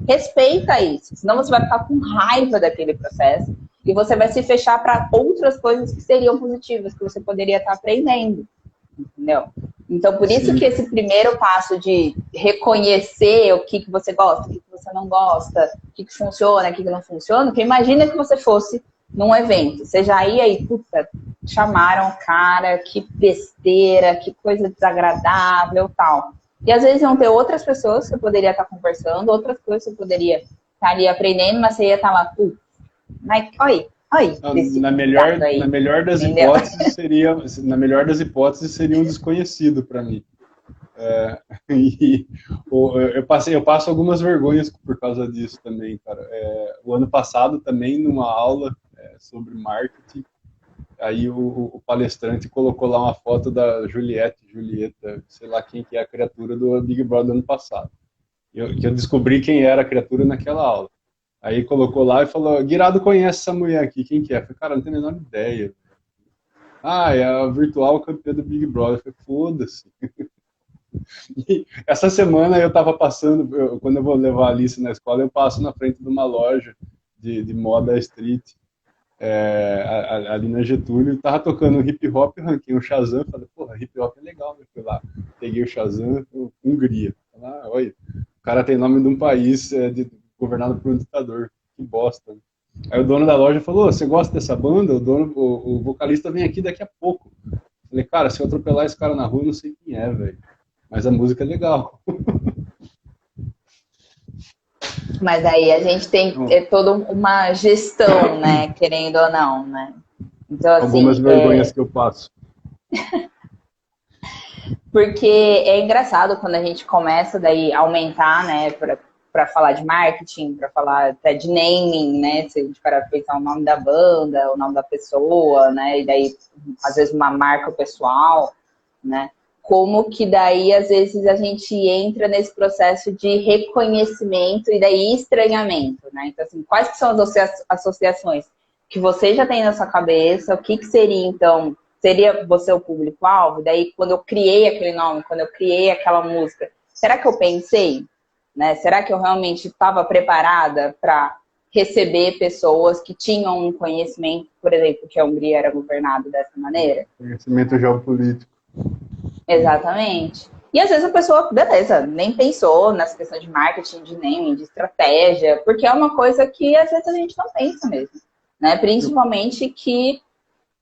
respeita isso. Senão você vai ficar com raiva daquele processo e você vai se fechar para outras coisas que seriam positivas, que você poderia estar aprendendo. Entendeu? Então, por isso que esse primeiro passo de reconhecer o que você gosta, o que você não gosta, o que funciona, o que não funciona, porque imagina que você fosse num evento, você já ia aí, puta, chamaram o cara, que besteira, que coisa desagradável, tal. E às vezes iam ter outras pessoas que você poderia estar conversando, outras coisas que você poderia estar ali aprendendo, mas você ia estar lá, putz, mas, oi, na melhor das hipóteses seria um desconhecido para mim. E eu passo algumas vergonhas por causa disso também, cara. O ano passado também, numa aula sobre marketing, aí o palestrante colocou lá uma foto da Julieta, sei lá quem que é a criatura do Big Brother do ano passado. Que eu descobri quem era a criatura naquela aula. Aí colocou lá e falou, Guirado conhece essa mulher aqui, quem que é? Eu falei, cara, não tenho a menor ideia. É a virtual campeã do Big Brother. Eu falei, foda-se. E essa semana eu tava passando, quando eu vou levar a Alice na escola, eu passo na frente de uma loja de moda street, ali na Getúlio, tava tocando hip hop, ranquei um Shazam, falei, porra, hip hop é legal, né? Fui lá, peguei o Shazam, Hungria. Olha, o cara tem nome de um país governado por um ditador, que bosta. Aí o dono da loja falou, você gosta dessa banda? O vocalista vem aqui daqui a pouco. Falei, cara, se eu atropelar esse cara na rua, eu não sei quem é, velho. Mas a música é legal. Mas aí a gente tem toda uma gestão, né? Querendo ou não, né? Então, assim, algumas vergonhas que eu passo. Porque é engraçado quando a gente começa daí a aumentar, né? Para falar de marketing, para falar até de naming, né? Se a gente parar para pensar o nome da banda, o nome da pessoa, né? E daí, às vezes, uma marca pessoal, né? Como que daí, às vezes, a gente entra nesse processo de reconhecimento e daí estranhamento, né? Então, assim, quais que são as associações que você já tem na sua cabeça? O que seria, então, seria você o público-alvo? Daí, quando eu criei aquele nome, quando eu criei aquela música, será que eu pensei? Né? Será que eu realmente estava preparada para receber pessoas que tinham um conhecimento, por exemplo, que a Hungria era governada dessa maneira? Conhecimento geopolítico. Exatamente. E às vezes a pessoa, beleza, nem pensou nessa questão de marketing, de naming, de estratégia, porque é uma coisa que às vezes a gente não pensa mesmo, né? Principalmente que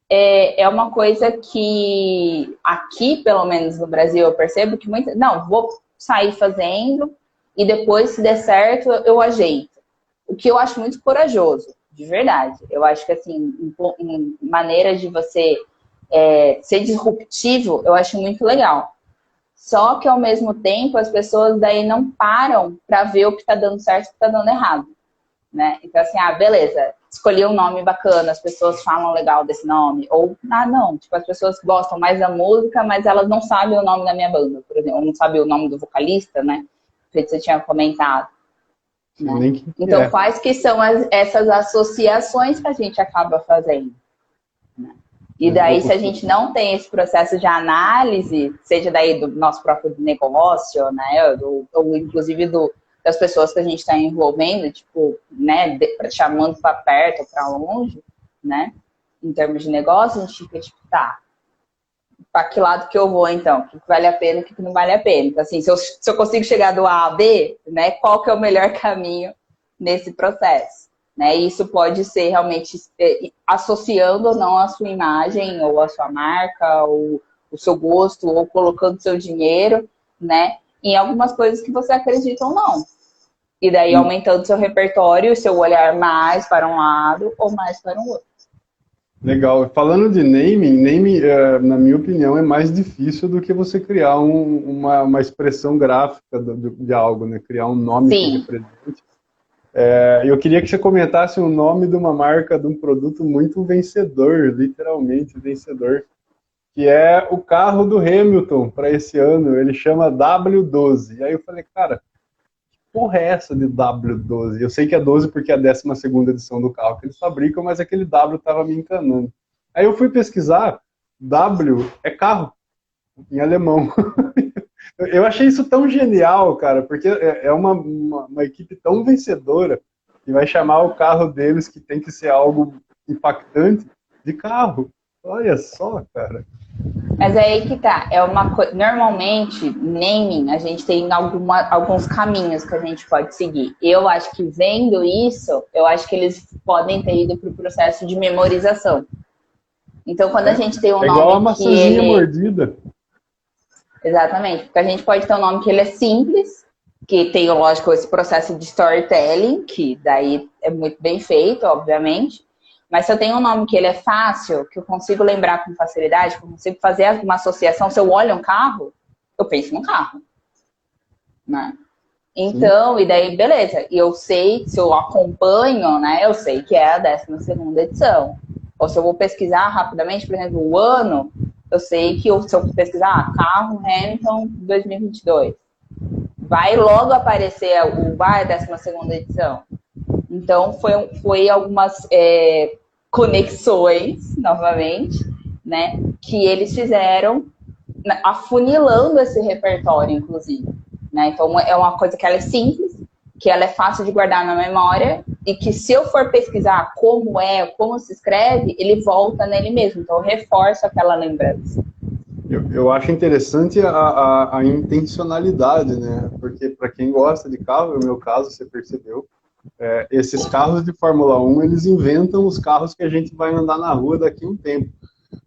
é uma coisa que aqui, pelo menos no Brasil, eu percebo que muita... Não, vou sair fazendo e depois, se der certo, eu ajeito. O que eu acho muito corajoso, de verdade. Eu acho que, assim, em maneira de você ser disruptivo, eu acho muito legal. Só que, ao mesmo tempo, as pessoas daí não param para ver o que está dando certo e o que está dando errado. Né? Então, assim, beleza, escolhi um nome bacana, as pessoas falam legal desse nome. Ou, não, tipo, as pessoas gostam mais da música, mas elas não sabem o nome da minha banda, por exemplo, não sabem o nome do vocalista, né? Que você tinha comentado. Né? Então, quais que são essas associações que a gente acaba fazendo? Né? E daí, se a gente não tem esse processo de análise, seja daí do nosso próprio negócio, né? Ou inclusive das pessoas que a gente está envolvendo, tipo, né, chamando para perto ou para longe, né? Em termos de negócio, a gente fica tipo, tá, para que lado que eu vou, então? O que vale a pena e o que não vale a pena? Então, assim, se eu consigo chegar do A a B, né, qual que é o melhor caminho nesse processo? Né? E isso pode ser realmente associando ou não a sua imagem, ou a sua marca, ou o seu gosto ou colocando seu dinheiro, né, em algumas coisas que você acredita ou não. E daí aumentando seu repertório, seu olhar mais para um lado ou mais para o outro. Legal. Falando de naming, na minha opinião, é mais difícil do que você criar uma expressão gráfica de algo, né? Criar um nome que represente. Eu queria que você comentasse o nome de uma marca, de um produto muito vencedor, literalmente vencedor, que é o carro do Hamilton para esse ano. Ele chama W12. E aí eu falei, cara, que porra é essa de W12? Eu sei que é 12 porque é a 12ª edição do carro que eles fabricam, mas aquele W estava me enganando. Aí eu fui pesquisar, W é carro, em alemão. Eu achei isso tão genial, cara, porque é uma equipe tão vencedora que vai chamar o carro deles, que tem que ser algo impactante, de carro. Olha só, cara. Mas é aí que tá. Normalmente, naming, a gente tem alguns caminhos que a gente pode seguir. Eu acho que vendo isso, eu acho que eles podem ter ido para o processo de memorização. Então, quando a gente tem um nome igual a maçãzinha mordida. Exatamente, porque a gente pode ter um nome que ele é simples, que tem, lógico, esse processo de storytelling, que daí é muito bem feito, obviamente. Mas se eu tenho um nome que ele é fácil, que eu consigo lembrar com facilidade, que eu consigo fazer uma associação, se eu olho um carro, eu penso num carro. Né? Então, e daí, beleza. E eu sei, se eu acompanho, né, eu sei que é a 12ª edição. Ou se eu vou pesquisar rapidamente, por exemplo, o ano, eu sei que se eu pesquisar carro Hamilton 2022, vai logo aparecer a 12ª edição. Então, foi algumas conexões, novamente, né, que eles fizeram, afunilando esse repertório, inclusive. Né? Então, é uma coisa que ela é simples, que ela é fácil de guardar na memória, e que se eu for pesquisar como se escreve, ele volta nele mesmo. Então, eu reforço aquela lembrança. Eu acho interessante a intencionalidade, né? Porque para quem gosta de carro, no meu caso, você percebeu, esses carros de Fórmula 1, eles inventam os carros que a gente vai andar na rua daqui a um tempo.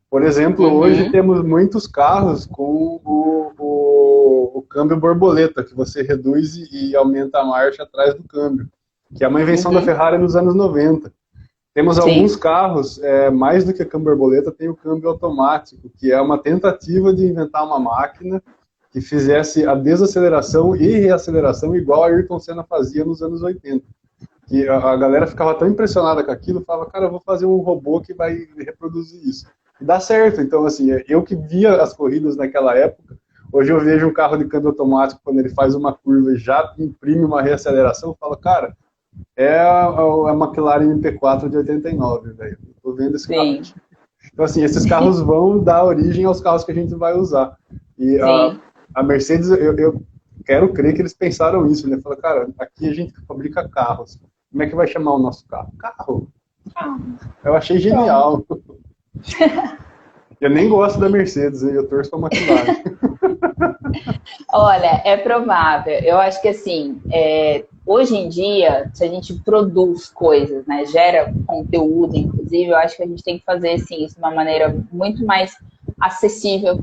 Por exemplo, hoje temos muitos carros com o câmbio borboleta, que você reduz e aumenta a marcha atrás do câmbio, que é uma invenção da Ferrari nos anos 90. Temos alguns carros, mais do que câmbio borboleta, tem o câmbio automático, que é uma tentativa de inventar uma máquina que fizesse a desaceleração e reaceleração igual a Ayrton Senna fazia nos anos 80. E a galera ficava tão impressionada com aquilo, falava, cara, eu vou fazer um robô que vai reproduzir isso. E dá certo. Então, assim, eu que via as corridas naquela época, hoje eu vejo um carro de câmbio automático, quando ele faz uma curva e já imprime uma reaceleração, eu falo, cara, é a McLaren MP4 de 89, velho. Tô vendo esse carro aqui. Então, assim, esses carros vão dar origem aos carros que a gente vai usar. E a Mercedes, eu quero crer que eles pensaram isso, né? Falaram, cara, aqui a gente fabrica carros. Como é que vai chamar o nosso carro? Carro. Eu achei genial. Eu nem gosto da Mercedes, eu torço pra McLaren. Olha, é provável. Eu acho que, assim, hoje em dia, se a gente produz coisas, né, gera conteúdo, inclusive, eu acho que a gente tem que fazer, assim, isso de uma maneira muito mais acessível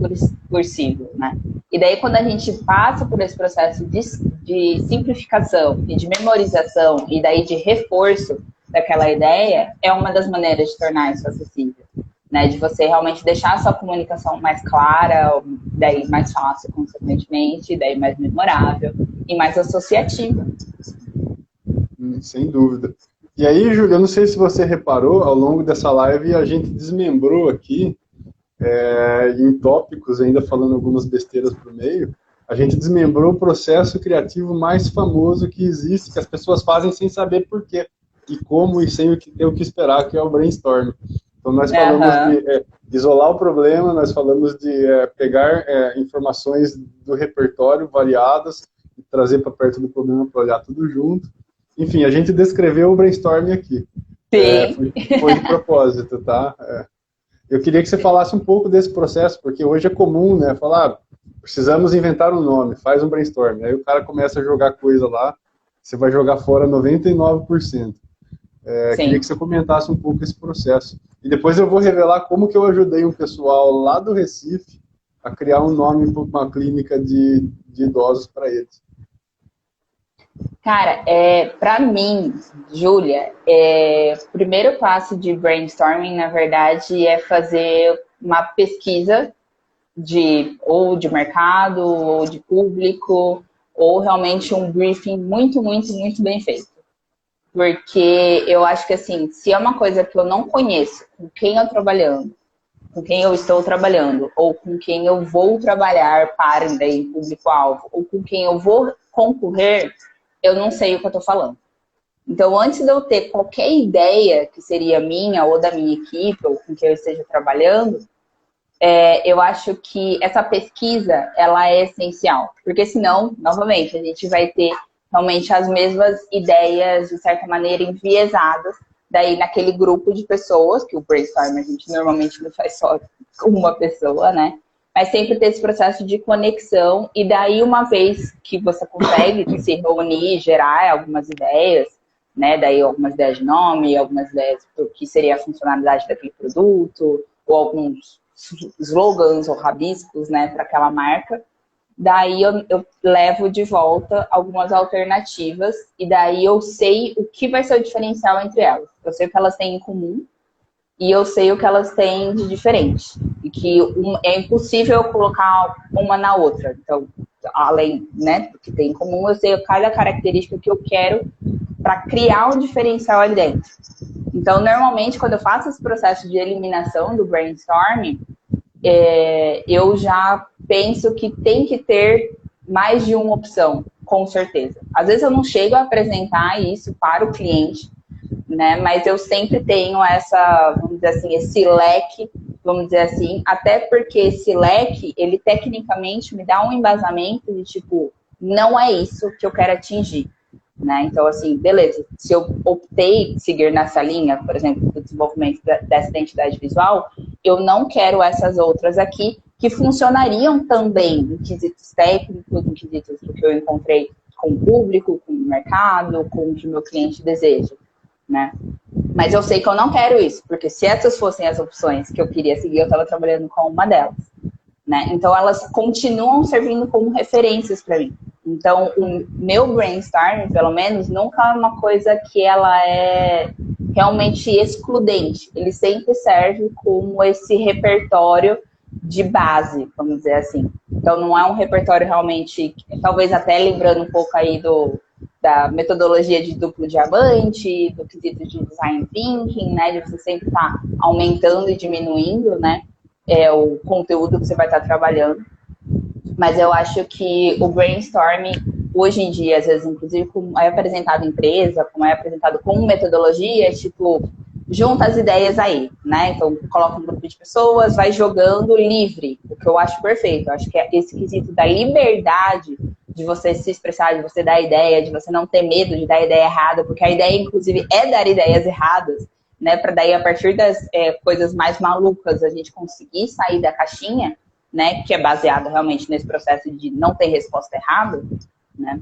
possível, né? E daí, quando a gente passa por esse processo de simplificação e de memorização e daí de reforço daquela ideia, é uma das maneiras de tornar isso acessível, né? De você realmente deixar a sua comunicação mais clara, daí mais fácil, consequentemente, daí mais memorável e mais associativa. Sem dúvida. E aí, Júlia, eu não sei se você reparou, ao longo dessa live a gente desmembrou aqui, em tópicos, ainda falando algumas besteiras por meio, a gente desmembrou o processo criativo mais famoso que existe, que as pessoas fazem sem saber por quê, e como, e sem ter o que esperar, que é o brainstorm. Então, nós falamos de isolar o problema, nós falamos de pegar informações do repertório variadas e trazer para perto do problema para olhar tudo junto. Enfim, a gente descreveu o brainstorm aqui. Foi de propósito, tá? Eu queria que você falasse um pouco desse processo, porque hoje é comum, né, falar, precisamos inventar um nome, faz um brainstorm. Aí o cara começa a jogar coisa lá, você vai jogar fora 99%. Queria que você comentasse um pouco esse processo. E depois eu vou revelar como que eu ajudei um pessoal lá do Recife a criar um nome para uma clínica de idosos para eles? Cara, para mim, Júlia, o primeiro passo de brainstorming, na verdade, é fazer uma pesquisa ou de mercado, ou de público, ou realmente um briefing muito, muito, muito bem feito. Porque eu acho que, assim, se é uma coisa que eu não conheço, com quem eu estou trabalhando, ou com quem eu vou trabalhar para daí público-alvo, ou com quem eu vou concorrer, eu não sei o que eu estou falando. Então, antes de eu ter qualquer ideia que seria minha ou da minha equipe, ou com quem eu esteja trabalhando, eu acho que essa pesquisa, ela é essencial. Porque senão, novamente, a gente vai ter realmente as mesmas ideias, de certa maneira, enviesadas, daí naquele grupo de pessoas, que o brainstorm a gente normalmente não faz só com uma pessoa, né? Mas sempre ter esse processo de conexão, e daí uma vez que você consegue se reunir, gerar algumas ideias, né? Daí algumas ideias de nome, algumas ideias do que seria a funcionalidade daquele produto, ou alguns slogans ou rabiscos, né, para aquela marca. Daí eu levo de volta algumas alternativas e daí eu sei o que vai ser o diferencial entre elas. Eu sei o que elas têm em comum e eu sei o que elas têm de diferente. E que é impossível eu colocar uma na outra. Então, além, né, do que tem em comum, eu sei cada característica que eu quero para criar um diferencial ali dentro. Então, normalmente, quando eu faço esse processo de eliminação do brainstorming, eu já penso que tem que ter mais de uma opção, com certeza. Às vezes eu não chego a apresentar isso para o cliente, né? Mas eu sempre tenho essa, vamos dizer assim, esse leque, vamos dizer assim, até porque esse leque, ele tecnicamente me dá um embasamento de tipo, não é isso que eu quero atingir. Né? Então, assim, beleza, se eu optei seguir nessa linha, por exemplo, do desenvolvimento dessa identidade visual, eu não quero essas outras aqui, que funcionariam também em quesitos técnicos, em quesitos do que eu encontrei com o público, com o mercado, com o que o meu cliente deseja, né? Mas eu sei que eu não quero isso, porque se essas fossem as opções que eu queria seguir, eu estava trabalhando com uma delas. Né? Então, elas continuam servindo como referências para mim. Então, o meu brainstorm, pelo menos, nunca é uma coisa que ela é realmente excludente. Ele sempre serve como esse repertório de base, vamos dizer assim. Então, não é um repertório realmente, talvez até lembrando um pouco aí da metodologia de duplo diamante, do quesito de design thinking, né? De você sempre estar aumentando e diminuindo, né? O conteúdo que você vai estar trabalhando. Mas eu acho que o brainstorming, hoje em dia, às vezes, inclusive, como é apresentado em empresa, como é apresentado como metodologia, é tipo, junta as ideias aí, né? Então, coloca um grupo de pessoas, vai jogando livre, o que eu acho perfeito. Eu acho que é esse quesito da liberdade de você se expressar, de você dar ideia, de você não ter medo de dar ideia errada, porque a ideia, inclusive, é dar ideias erradas, né? Para daí, a partir das coisas mais malucas, a gente conseguir sair da caixinha, né? Que é baseado realmente nesse processo de não ter resposta errada, né?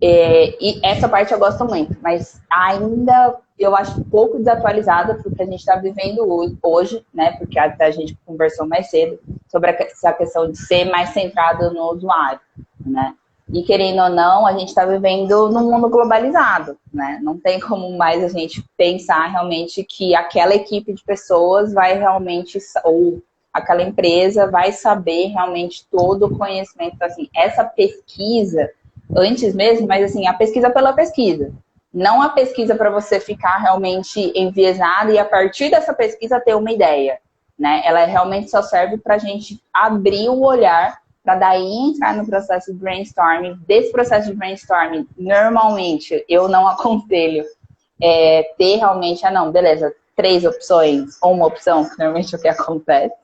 E essa parte eu gosto muito, mas ainda eu acho um pouco desatualizada porque a gente está vivendo hoje, né? Porque até a gente conversou mais cedo sobre essa questão de ser mais centrado no usuário, né? E querendo ou não, a gente está vivendo num mundo globalizado, né? Não tem como mais a gente pensar realmente que aquela equipe de pessoas vai realmente, ou aquela empresa vai saber realmente todo o conhecimento. Então, assim, essa pesquisa, antes mesmo, mas assim, a pesquisa pela pesquisa. Não a pesquisa para você ficar realmente enviesada e a partir dessa pesquisa ter uma ideia, né? Ela realmente só serve para a gente abrir o olhar para daí entrar no processo de brainstorming. Desse processo de brainstorming, normalmente, eu não aconselho ter realmente, não, beleza, 3 opções ou uma opção, que normalmente é o que acontece,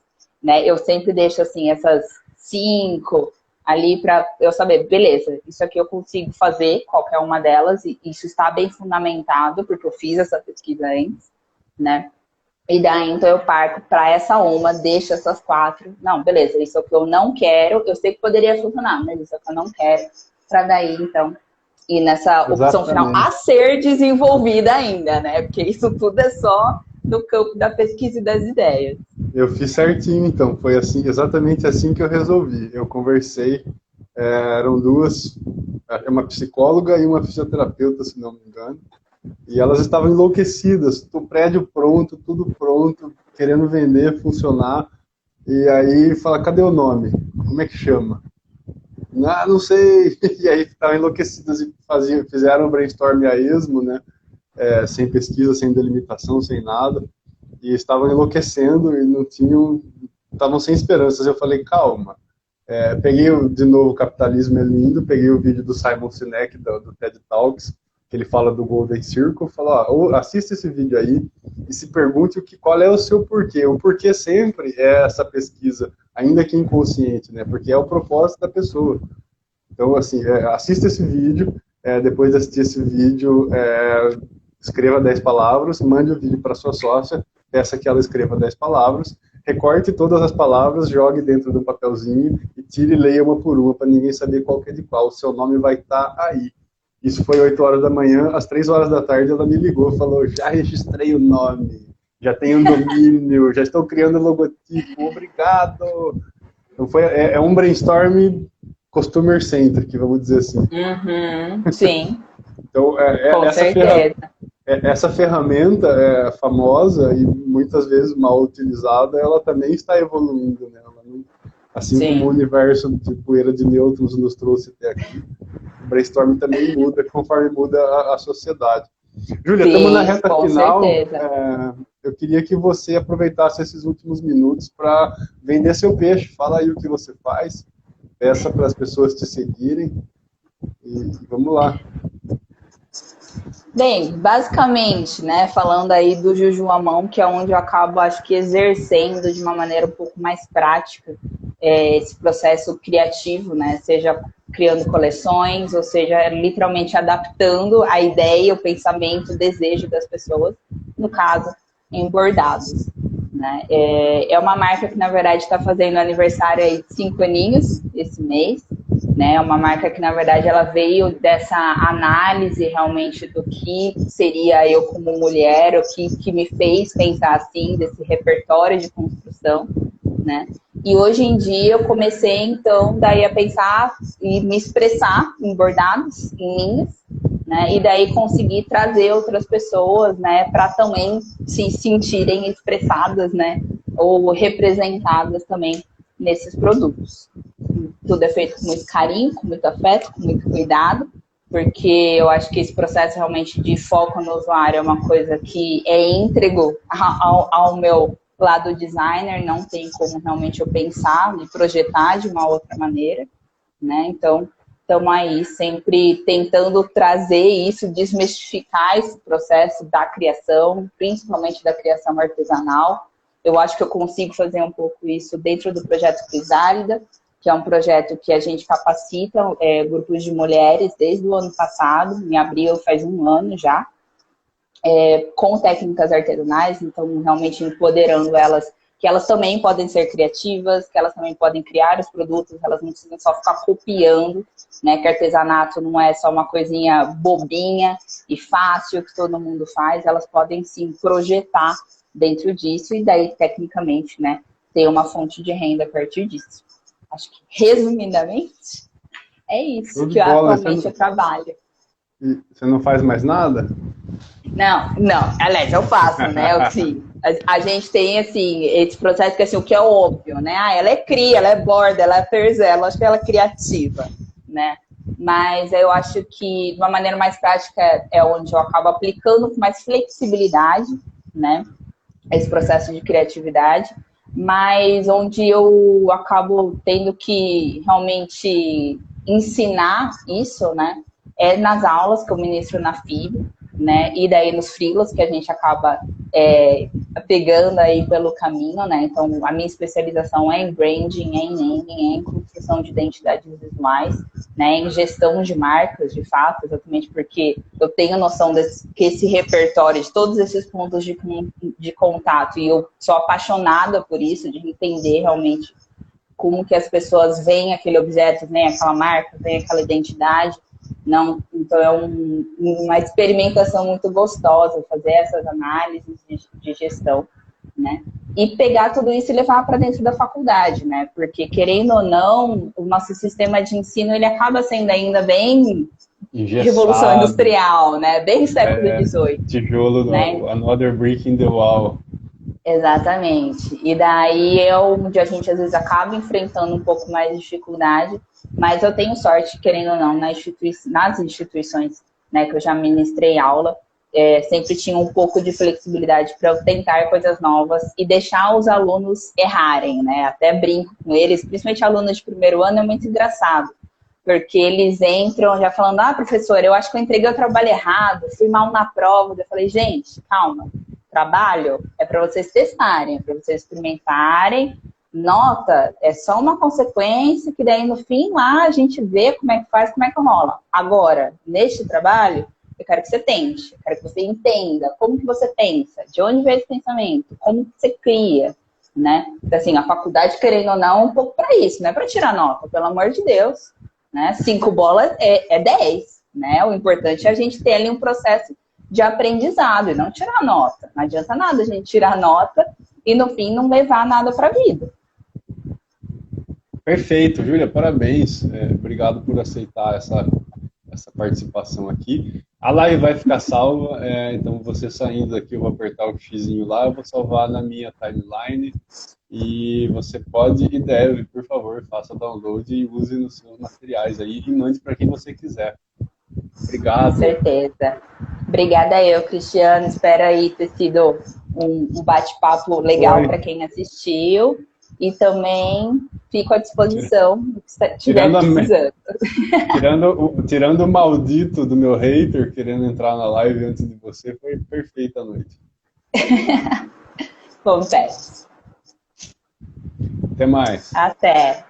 né? Eu sempre deixo, assim, essas 5 ali para eu saber, beleza, isso aqui eu consigo fazer, qualquer uma delas, e isso está bem fundamentado, porque eu fiz essa pesquisa antes, né? E daí, então, eu parto para essa uma, deixo essas 4. Não, beleza, isso é o que eu não quero. Eu sei que poderia funcionar, mas isso é o que eu não quero. Para daí, então, ir nessa opção final a ser desenvolvida ainda, né? Porque isso tudo é só no campo da pesquisa e das ideias. Eu fiz certinho, então. Foi assim, exatamente assim que eu resolvi. Eu conversei, eram duas, uma psicóloga e uma fisioterapeuta, se não me engano. E elas estavam enlouquecidas, o prédio pronto, tudo pronto, querendo vender, funcionar. E aí fala, cadê o nome? Como é que chama? Ah, não sei. E aí estavam enlouquecidas e fizeram um brainstorm a esmo, né? Sem pesquisa, sem delimitação, sem nada. E estavam enlouquecendo e não tinham, estavam sem esperanças. Eu falei, calma. Peguei de novo o Capitalismo é Lindo, peguei o vídeo do Simon Sinek, do TED Talks, que ele fala do Golden Circle, falou, assista esse vídeo aí e se pergunte qual é o seu porquê. O porquê sempre é essa pesquisa, ainda que inconsciente, né? Porque é o propósito da pessoa. Então, assim, assista esse vídeo, depois de assistir esse vídeo, escreva 10 palavras, mande o vídeo para sua sócia, peça que ela escreva 10 palavras, recorte todas as palavras, jogue dentro do papelzinho e tire e leia uma por uma, para ninguém saber qual que é de qual. O seu nome vai estar aí. Isso foi 8 horas da manhã, às 3 horas da tarde ela me ligou, falou, já registrei o nome, já tenho um domínio, já estou criando logotipo, obrigado. Então é um brainstorm customer centric, vamos dizer assim. Uhum, sim. Então, Com certeza. essa ferramenta famosa e muitas vezes mal utilizada, ela também está evoluindo, né? Assim Sim. como o universo de poeira de nêutrons nos trouxe até aqui, o brainstorm também muda conforme muda a sociedade. Júlia, estamos na reta final. Eu queria que você aproveitasse esses últimos minutos para vender seu peixe. Fala aí o que você faz, peça para as pessoas te seguirem e vamos lá. Bem, basicamente, né, falando aí do Juju à mão, que é onde eu acabo, acho que, exercendo de uma maneira um pouco mais prática esse processo criativo, né, seja criando coleções, ou seja, literalmente adaptando a ideia, o pensamento, o desejo das pessoas, no caso, em bordados. Né? É uma marca que, na verdade, está fazendo aniversário aí de 5 aninhos esse mês, né? É uma marca que, na verdade, ela veio dessa análise realmente do que seria eu como mulher, o que me fez pensar assim, desse repertório de construção, né? E hoje em dia eu comecei, então, daí a pensar e me expressar em bordados, em linhas, né? E daí conseguir trazer outras pessoas, né, para também se sentirem expressadas, né, ou representadas também nesses produtos. Tudo é feito com muito carinho, com muito afeto, com muito cuidado, porque eu acho que esse processo realmente de foco no usuário é uma coisa que é íntegro ao meu lado designer, não tem como realmente eu pensar e projetar de uma outra maneira, né? Então, estamos aí sempre tentando trazer isso, desmistificar esse processo da criação, principalmente da criação artesanal. Eu acho que eu consigo fazer um pouco isso dentro do projeto Crisálida, que é um projeto que a gente capacita grupos de mulheres desde o ano passado, em abril faz 1 ano já, com técnicas artesanais, então realmente empoderando elas, que elas também podem ser criativas, que elas também podem criar os produtos, elas não precisam só ficar copiando, né, que artesanato não é só uma coisinha bobinha e fácil que todo mundo faz, elas podem sim projetar dentro disso e daí, tecnicamente, né, ter uma fonte de renda a partir disso. Acho que, resumidamente, é isso que atualmente eu trabalho. E você não faz mais nada? Não, aliás, eu faço, né? Assim, a gente tem, assim, esse processo que, assim, o que é óbvio, né? Ela é cria, ela é borda, ela é terzela, acho que ela é criativa, né? Mas eu acho que, de uma maneira mais prática, é onde eu acabo aplicando com mais flexibilidade, né? Esse processo de criatividade, mas onde eu acabo tendo que realmente ensinar isso, né? É nas aulas que eu ministro na FIB, né? E daí nos freelas que a gente acaba pegando aí pelo caminho, né? Então, a minha especialização é em branding, é em naming, é em construção de identidades visuais, né? Em gestão de marcas, de fato, exatamente porque eu tenho noção que esse repertório de todos esses pontos de contato, e eu sou apaixonada por isso, de entender realmente como que as pessoas veem aquele objeto, veem aquela marca, veem aquela identidade. Não, então é uma experimentação muito gostosa fazer essas análises de gestão, né? e pegar tudo isso e levar para dentro da faculdade, né? Porque, querendo ou não, o nosso sistema de ensino, ele acaba sendo ainda bem Revolução Engessado, Industrial, né? Bem século XVIII, tijolo né? no another brick in the wall. Exatamente. E daí onde a gente às vezes acaba enfrentando um pouco mais de dificuldade, mas eu tenho sorte, querendo ou não, nas instituições, né, que eu já ministrei aula, sempre tinha um pouco de flexibilidade para eu tentar coisas novas e deixar os alunos errarem, né? Até brinco com eles, principalmente alunos de primeiro ano, é muito engraçado, porque eles entram já falando, professora, eu acho que eu entreguei o trabalho errado, fui mal na prova. Eu falei, gente, calma, trabalho é para vocês testarem, é para vocês experimentarem, nota é só uma consequência que daí no fim lá a gente vê como é que faz, como é que rola. Agora, neste trabalho, eu quero que você tente, eu quero que você entenda como que você pensa, de onde vem esse pensamento, como que você cria, né? Então, assim, a faculdade, querendo ou não, é um pouco para isso, não é para tirar nota, pelo amor de Deus, né? 5 bolas é 10, né? O importante é a gente ter ali um processo de aprendizado e não tirar nota. Não adianta nada a gente tirar nota e no fim não levar nada para a vida. Perfeito, Júlia, parabéns. Obrigado por aceitar essa participação aqui. A live vai ficar salva, então você saindo daqui, eu vou apertar o xizinho lá, eu vou salvar na minha timeline e você pode e deve, por favor, faça download e use nos seus materiais aí e mande para quem você quiser. Obrigado. Com certeza. Obrigada eu, Cristiano. Espero aí ter sido um bate-papo legal para quem assistiu. E também fico à disposição do que estiver precisando. Tirando o maldito do meu hater querendo entrar na live antes de você, foi perfeita a noite. Acontece. Até mais. Até.